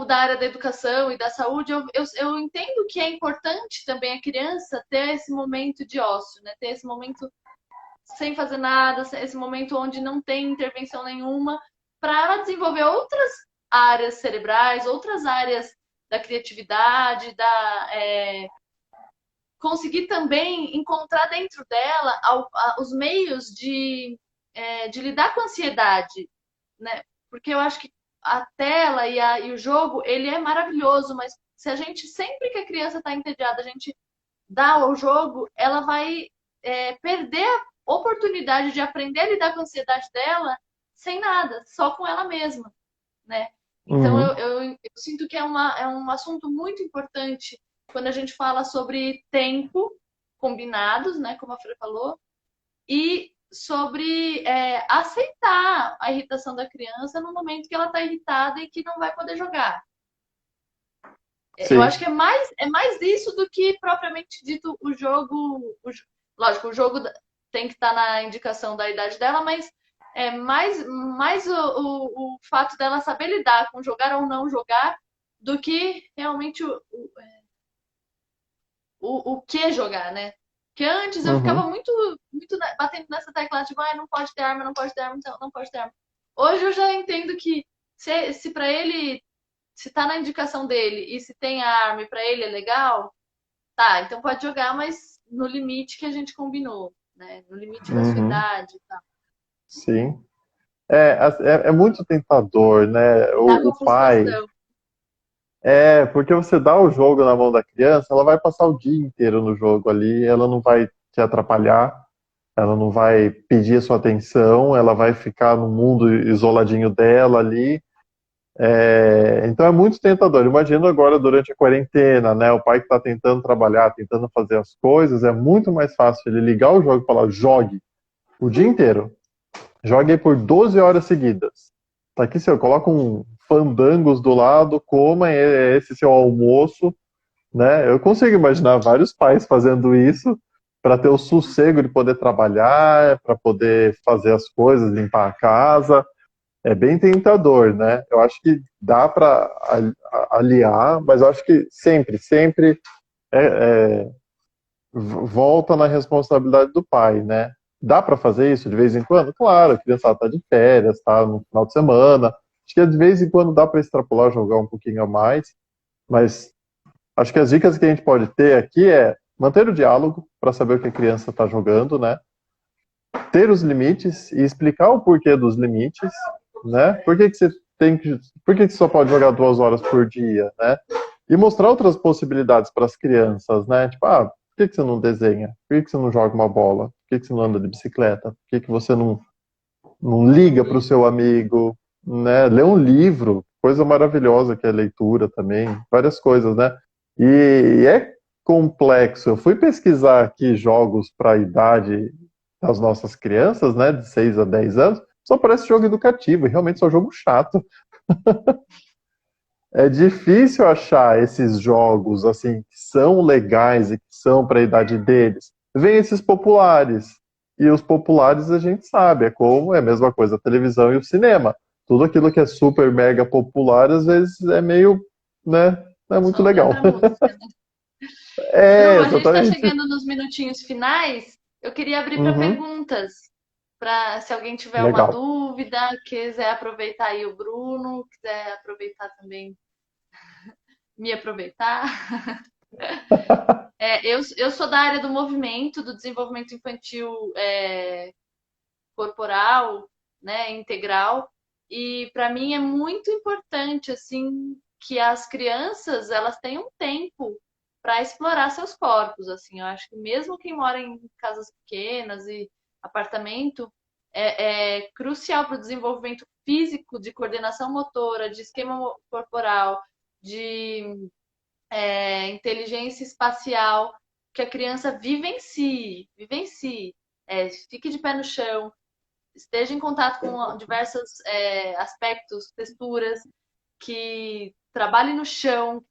da área da educação e da saúde, eu entendo que é importante também a criança ter esse momento de ócio, né? Ter esse momento sem fazer nada, esse momento onde não tem intervenção nenhuma, para ela desenvolver outras áreas cerebrais, outras áreas da criatividade, conseguir também encontrar dentro dela os meios de lidar com a ansiedade, né? Porque eu acho que a tela e o jogo, ele é maravilhoso, mas se a gente, sempre que a criança está entediada, a gente dá ao jogo, ela vai perder a oportunidade de aprender a lidar com a ansiedade dela sem nada, só com ela mesma, né? Então uhum. eu sinto que é um assunto muito importante quando a gente fala sobre tempo combinados, né? Como a Fran falou, e sobre aceitar a irritação da criança no momento que ela está irritada e que não vai poder jogar. Eu acho Sim. que é mais isso do que propriamente dito o jogo. Lógico, o jogo tem que estar na indicação da idade dela, mas é mais o fato dela saber lidar com jogar ou não jogar do que realmente o que jogar, né? Porque antes eu ficava Uhum. muito batendo nessa tecla, tipo, ah, não pode ter arma, não pode ter arma, não pode ter arma. Hoje eu já entendo que se para ele, se tá na indicação dele e se tem a arma e pra ele é legal, tá, então pode jogar, mas no limite que a gente combinou, né? No limite da sua Uhum. idade, tá? Sim. É muito tentador, né? Dá O uma pai. frustração. Porque você dá o jogo na mão da criança, ela vai passar o dia inteiro no jogo ali, ela não vai te atrapalhar, ela não vai pedir a sua atenção, ela vai ficar no mundo isoladinho dela ali. Então é muito tentador. Imagina agora durante a quarentena, né? O pai que está tentando trabalhar, tentando fazer as coisas, é muito mais fácil ele ligar o jogo e falar: jogue o dia inteiro. Jogue por 12 horas seguidas. Tá aqui, senhor, coloca um fandangos do lado, coma esse seu almoço, né? Eu consigo imaginar vários pais fazendo isso para ter o sossego de poder trabalhar, para poder fazer as coisas, limpar a casa. É bem tentador, né? Eu acho que dá para aliar, mas eu acho que sempre é, volta na responsabilidade do pai, né? Dá para fazer isso de vez em quando? Claro, a criança está de férias, está no final de semana. Acho que de vez em quando dá para extrapolar, jogar um pouquinho a mais, mas acho que as dicas que a gente pode ter aqui é manter o diálogo para saber o que a criança está jogando, né? Ter os limites e explicar o porquê dos limites, né? Por que você só pode jogar 2 horas por dia, né? E mostrar outras possibilidades para as crianças, né? Tipo, por que você não desenha? Por que você não joga uma bola? Por que você não anda de bicicleta? Por que você não liga para o seu amigo, né? Lê um livro, coisa maravilhosa que é leitura também, várias coisas, né? E é complexo. Eu fui pesquisar aqui jogos para a idade das nossas crianças, né, de 6 a 10 anos, só parece jogo educativo, e realmente só jogo chato. É difícil achar esses jogos assim que são legais e que são para a idade deles. Vem esses populares. E os populares a gente sabe, é a mesma coisa a televisão e o cinema. Tudo aquilo que é super mega popular às vezes é meio, né, não é muito Só legal. lembra música, né? É, Bru, a gente está exatamente. chegando nos minutinhos finais. Eu queria abrir para Uhum, perguntas, para se alguém tiver uma legal. dúvida, quiser aproveitar aí o Bruno, quiser aproveitar também, me aproveitar. Eu sou da área do movimento, do desenvolvimento infantil corporal, né, integral, e para mim é muito importante assim que as crianças elas tenham tempo. para explorar seus corpos, assim. Eu acho que mesmo quem mora em casas pequenas e apartamento é crucial para o desenvolvimento físico, de coordenação motora, de esquema corporal, de inteligência espacial, que a criança vivencie, fique de pé no chão, esteja em contato com diversos aspectos, texturas, que trabalhe no chão,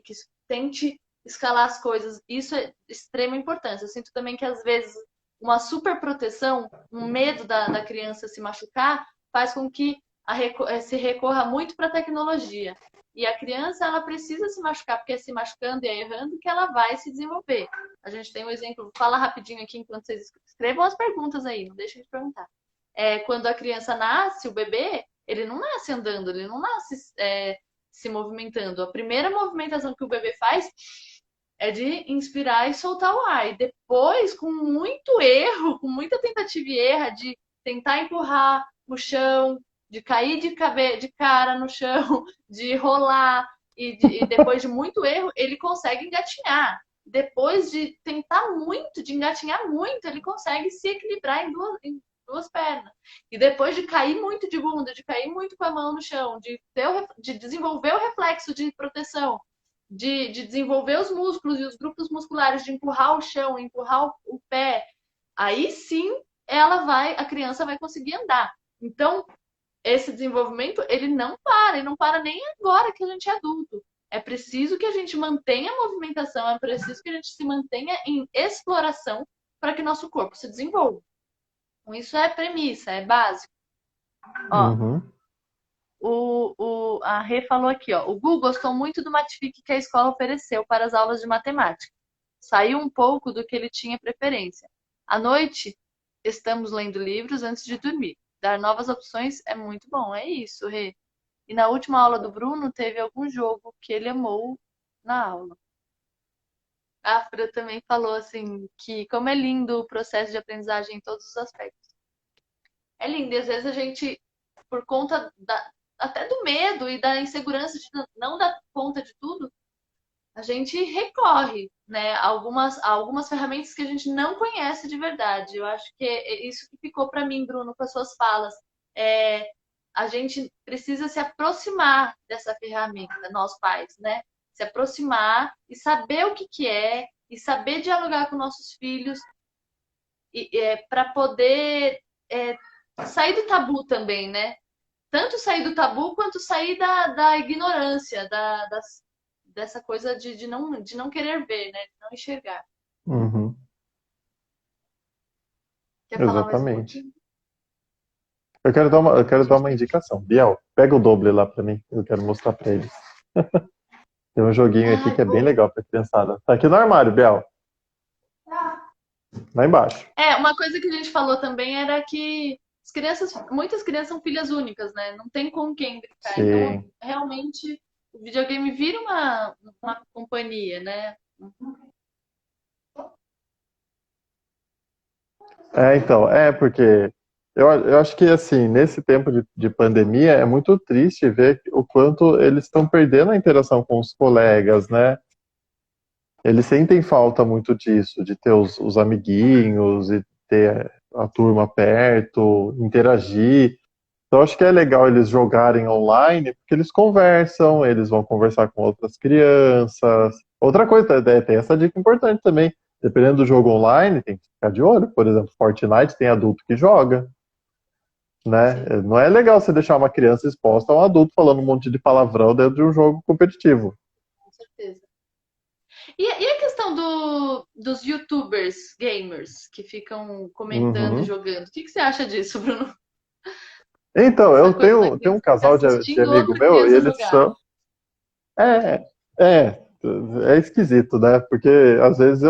que tente escalar as coisas. Isso é de extrema importância. Eu sinto também que, às vezes, uma super proteção, um medo da criança se machucar, faz com que se recorra muito para a tecnologia. E a criança, ela precisa se machucar, porque é se machucando e errando que ela vai se desenvolver. A gente tem um exemplo, fala rapidinho aqui enquanto vocês escrevam as perguntas aí, não deixem de perguntar. Quando a criança nasce, o bebê, ele não nasce andando, ele não nasce se movimentando. A primeira movimentação que o bebê faz é de inspirar e soltar o ar. E depois, com muito erro, com muita tentativa e erro, de tentar empurrar o chão, de cair de cara no chão, de rolar, e depois de muito erro, ele consegue engatinhar. Depois de tentar muito, de engatinhar muito, ele consegue se equilibrar em duas pernas. E depois de cair muito de bunda, de cair muito com a mão no chão, de desenvolver o reflexo de proteção, de desenvolver os músculos e os grupos musculares, de empurrar o chão, empurrar o pé, aí sim a criança vai conseguir andar. Então, esse desenvolvimento, ele não para nem agora que a gente é adulto. É preciso que a gente mantenha a movimentação, é preciso que a gente se mantenha em exploração para que nosso corpo se desenvolva. Então, isso é premissa, é básico. Ó, a Rê falou aqui, ó. O Gu gostou muito do Matific que a escola ofereceu para as aulas de matemática. Saiu um pouco do que ele tinha preferência. À noite, estamos lendo livros antes de dormir. Dar novas opções é muito bom. É isso, Rê. E na última aula do Bruno, teve algum jogo que ele amou na aula. A Afra também falou, assim, que como é lindo o processo de aprendizagem em todos os aspectos. É lindo. E às vezes a gente, por conta até do medo e da insegurança de não dar conta de tudo, a gente recorre, né, a algumas ferramentas que a gente não conhece de verdade. Eu acho que é isso que ficou para mim, Bruno, com as suas falas. A gente precisa se aproximar dessa ferramenta, nós pais, né? Se aproximar e saber o que é, e saber dialogar com nossos filhos para poder sair do tabu também, né? Tanto sair do tabu quanto sair da ignorância, dessa coisa de não querer ver, né? De não enxergar. Uhum. Quer falar mais um Exatamente. pouquinho? Eu quero dar uma indicação. Biel, pega o doble lá pra mim. Eu quero mostrar pra eles. Tem um joguinho aqui que é bem legal pra criançada. Tá aqui no armário, Biel. Lá embaixo. Uma coisa que a gente falou também era que muitas crianças são filhas únicas, né? Não tem com quem brincar. Então, Sim. realmente, o videogame vira uma companhia, né? Então, porque eu acho que, assim, nesse tempo de pandemia, é muito triste ver o quanto eles estão perdendo a interação com os colegas, né? Eles sentem falta muito disso, de ter os amiguinhos e ter a turma perto, interagir. Então, acho que é legal eles jogarem online, porque eles conversam, eles vão conversar com outras crianças. Outra coisa, tem essa dica importante também. Dependendo do jogo online, tem que ficar de olho. Por exemplo, Fortnite tem adulto que joga, né? Sim, Não é legal você deixar uma criança exposta a um adulto falando um monte de palavrão dentro de um jogo competitivo. com certeza. E a questão dos YouTubers, gamers, que ficam comentando e Uhum. jogando? O que você acha disso, Bruno? Então, Essa eu coisa da tenho um criança ficar casal de assistindo amigo outra meu e criança eles jogar. são. É, é, é esquisito, né? Porque às vezes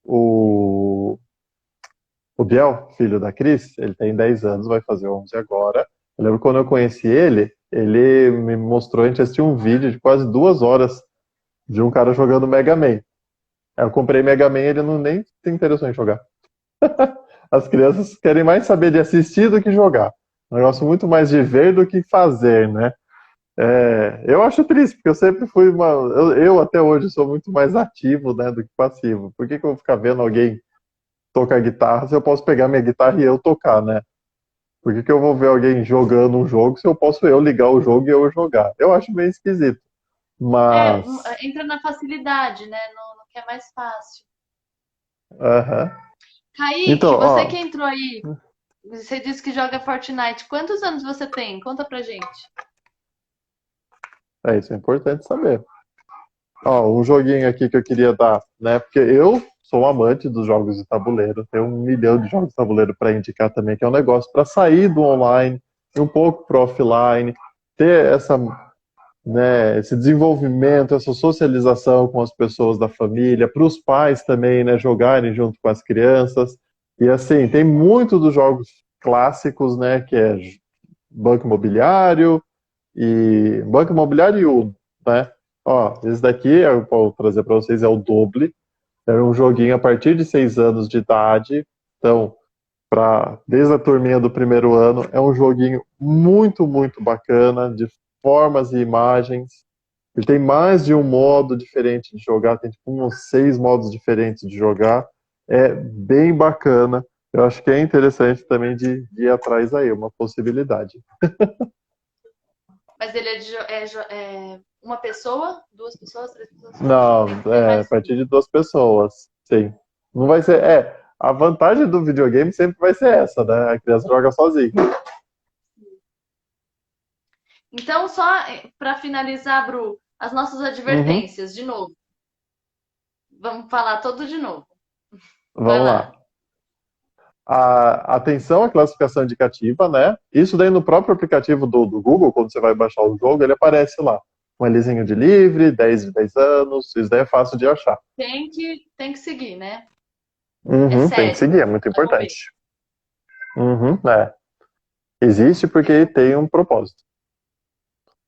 o, o Biel, filho da Cris, ele tem 10 anos, vai fazer 11 agora. Eu lembro quando eu conheci ele me mostrou, a gente assistiu um vídeo de quase 2 horas de um cara jogando Mega Man. Aí eu comprei Mega Man e ele não nem se interessou em jogar. As crianças querem mais saber de assistir do que jogar. Um negócio muito mais de ver do que fazer, né? Eu acho triste, porque eu sempre fui uma. Eu até hoje sou muito mais ativo, né, do que passivo. Por que que eu vou ficar vendo alguém tocar guitarra se eu posso pegar minha guitarra e eu tocar, né? Por que que eu vou ver alguém jogando um jogo se eu posso eu ligar o jogo e eu jogar? Eu acho meio esquisito. Mas. Entra na facilidade, né? No que é mais fácil. Aham. Então, Kaique, você que ó, entrou aí, você disse que joga Fortnite. Quantos anos você tem? Conta pra gente. isso é importante saber. Ó, um joguinho aqui que eu queria dar, né? Porque eu sou um amante dos jogos de tabuleiro, tenho 1 milhão de jogos de tabuleiro para indicar também, que é um negócio para sair do online e um pouco pro offline, ter essa, né, esse desenvolvimento, essa socialização com as pessoas da família, para os pais também, né, jogarem junto com as crianças. E assim, tem muito dos jogos clássicos, né, que é Banco Imobiliário e Uno, né? Ó, esse daqui eu vou trazer para vocês é o Doble. É um joguinho a partir de 6 anos de idade. Então, desde a turminha do primeiro ano, é um joguinho muito, muito bacana, de formas e imagens. Ele tem mais de um modo diferente de jogar, tem tipo uns 6 modos diferentes de jogar. É bem bacana. Eu acho que é interessante também de ir atrás aí, uma possibilidade. Mas ele é uma pessoa, duas pessoas, três pessoas, quanto? Não, Tem que ter a mais. partir de 2 pessoas, sim. Não vai ser. A vantagem do videogame sempre vai ser essa, né? A criança joga sozinha. Então, só para finalizar, Bru, as nossas Uhum, advertências, de novo. Vamos falar todo de novo. Vai vamos lá. lá. Atenção à classificação indicativa, né? Isso daí no próprio aplicativo do Google, quando você vai baixar o jogo, ele aparece lá. Um Lzinho de livre, 10 de 10 anos, isso daí é fácil de achar. Tem que seguir, né? É Uhum, tem que sério. seguir, é muito Vamos ver. importante. Uhum, é. Existe porque tem um propósito.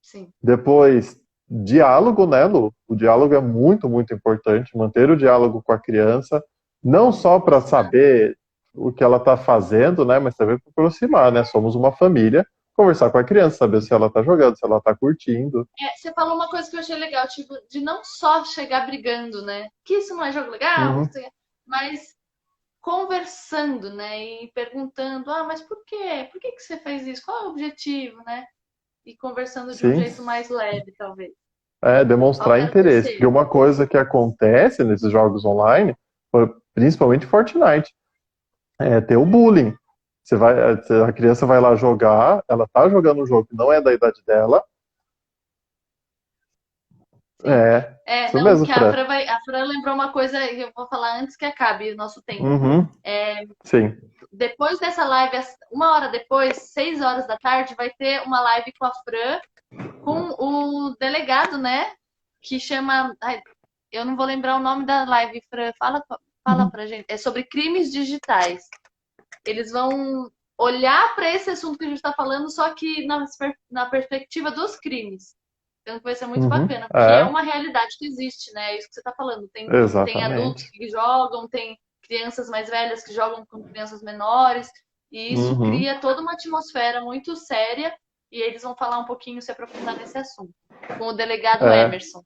Sim. Depois, diálogo, né, Lu? O diálogo é muito, muito importante, manter o diálogo com a criança, não só para Aproximar. saber o que ela está fazendo, né, mas também para aproximar, né? Somos uma família, conversar com a criança, saber se ela está jogando, se ela está curtindo. Você falou uma coisa que eu achei legal, tipo, de não só chegar brigando, né? Que isso não é jogo legal, Uhum, mas conversando, né? E perguntando, mas por quê? Por que que você fez isso? Qual é o objetivo, né? E conversando de um sim, jeito mais leve, talvez. Qual demonstrar que era o interesse, porque terceiro? uma coisa que acontece nesses jogos online, principalmente Fortnite, é ter o bullying. A criança vai lá jogar, ela tá jogando um jogo que não é da idade dela. Sim. Isso Não, mesmo, que a Fran. Fran vai. A Fran lembrou uma coisa que eu vou falar antes que acabe o nosso tempo. Uhum, É, sim. depois dessa live, 1 hora depois, 6 horas da tarde, vai ter uma live com a Fran, com o delegado, né? Que chama. Ai, eu não vou lembrar o nome da live, Fran. Fala Uhum. pra gente. É sobre crimes digitais. Eles vão olhar para esse assunto que a gente está falando, só que na perspectiva dos crimes. Então vai ser muito Uhum. bacana, porque é uma realidade que existe, né? É isso que você está falando. Tem adultos Exatamente. que jogam, tem crianças mais velhas que jogam com crianças menores, e isso Uhum. cria toda uma atmosfera muito séria, e eles vão falar um pouquinho, se aprofundar nesse assunto, com o delegado É. Emerson.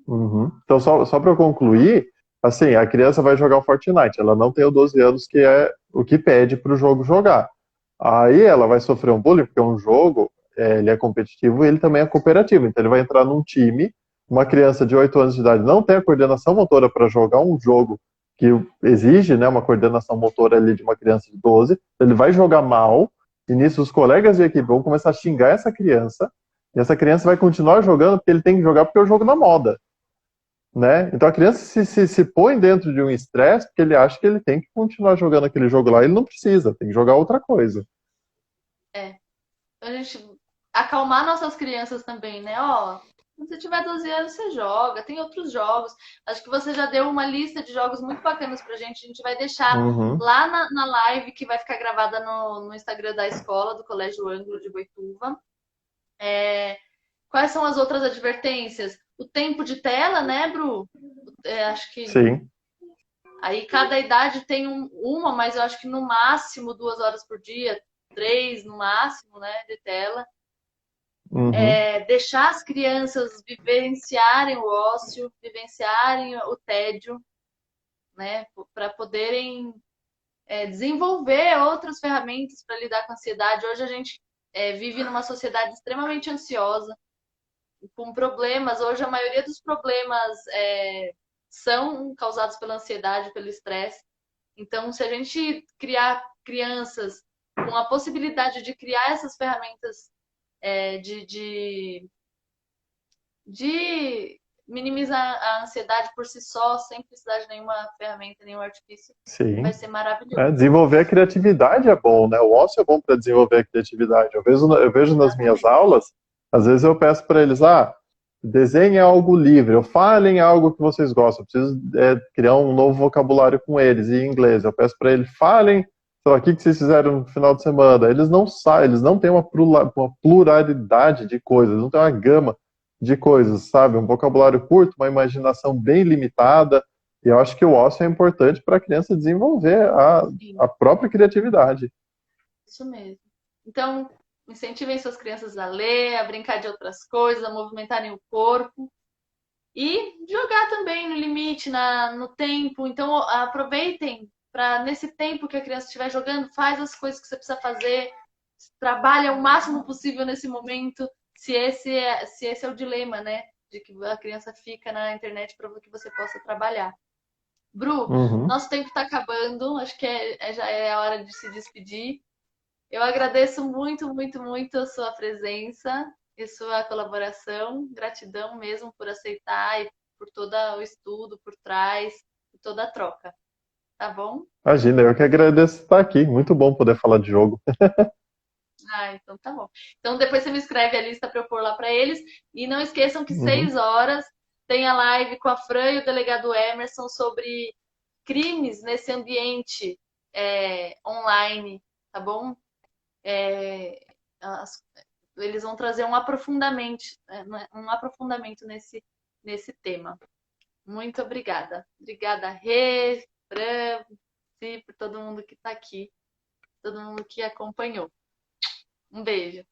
Uhum. Então, só para eu concluir, assim, a criança vai jogar o Fortnite, ela não tem os 12 anos, que é o que pede para o jogo jogar. Aí ela vai sofrer um bullying, porque um jogo, ele é competitivo e ele também é cooperativo. Então ele vai entrar num time, uma criança de 8 anos de idade não tem a coordenação motora para jogar um jogo que exige, né, uma coordenação motora ali de uma criança de 12, ele vai jogar mal, e nisso os colegas de equipe vão começar a xingar essa criança, e essa criança vai continuar jogando porque ele tem que jogar porque é o jogo na moda, né? Então a criança se põe dentro de um estresse porque ele acha que ele tem que continuar jogando aquele jogo lá, e ele não precisa, tem que jogar outra coisa. É. A gente acalmar nossas crianças também, né? Ó, quando você tiver 12 anos, você joga, tem outros jogos. Acho que você já deu uma lista de jogos muito bacanas pra gente. A gente vai deixar Uhum. lá na live que vai ficar gravada no Instagram da escola, do Colégio Ângulo de Boituva. Quais são as outras advertências? O tempo de tela, né, Bru? Acho que Sim. aí cada idade tem uma, mas eu acho que no máximo 2 horas por dia, 3 no máximo, né, de tela. Uhum. Deixar as crianças vivenciarem o ócio, vivenciarem o tédio, né, para poderem desenvolver outras ferramentas para lidar com a ansiedade. Hoje a gente vive numa sociedade extremamente ansiosa, com problemas. Hoje a maioria dos problemas são causados pela ansiedade, pelo estresse. Então, se a gente criar crianças com a possibilidade de criar essas ferramentas de minimizar a ansiedade por si só, sem precisar de nenhuma ferramenta, nenhum artifício, vai Sim. ser maravilhoso. Desenvolver a criatividade é bom, né? O ócio é bom para desenvolver a criatividade. Eu vejo nas minhas Exatamente. aulas, às vezes eu peço para eles, desenhem algo livre, ou falem algo que vocês gostam. Eu preciso criar um novo vocabulário com eles em inglês. Eu peço para eles, falem, sei lá, o que vocês fizeram no final de semana. Eles não sabem, eles não têm uma pluralidade de coisas, não têm uma gama de coisas, sabe? Um vocabulário curto, uma imaginação bem limitada. E eu acho que o ócio é importante para a criança desenvolver Sim, a própria criatividade. isso mesmo. Então, incentivem suas crianças a ler, a brincar de outras coisas, a movimentarem o corpo e jogar também no limite, no tempo. Então, aproveitem para, nesse tempo que a criança estiver jogando, faz as coisas que você precisa fazer, trabalha o máximo possível nesse momento, se esse é o dilema, né? De que a criança fica na internet para que você possa trabalhar. Bru, Uhum. nosso tempo está acabando, acho que já é a hora de se despedir. Eu agradeço muito, muito, muito a sua presença e sua colaboração. Gratidão mesmo por aceitar e por todo o estudo por trás e toda a troca, tá bom? Imagina, eu que agradeço estar aqui. Muito bom poder falar de jogo. Então tá bom. Então depois você me escreve a lista para eu pôr lá para eles. E não esqueçam que Uhum. 6 horas tem a live com a Fran e o delegado Emerson sobre crimes nesse ambiente online, tá bom? É, as- Eles vão trazer um aprofundamento nesse tema. Muito obrigada. Obrigada, Rê, Fran, Si, por todo mundo que está aqui, todo mundo que acompanhou. Um beijo.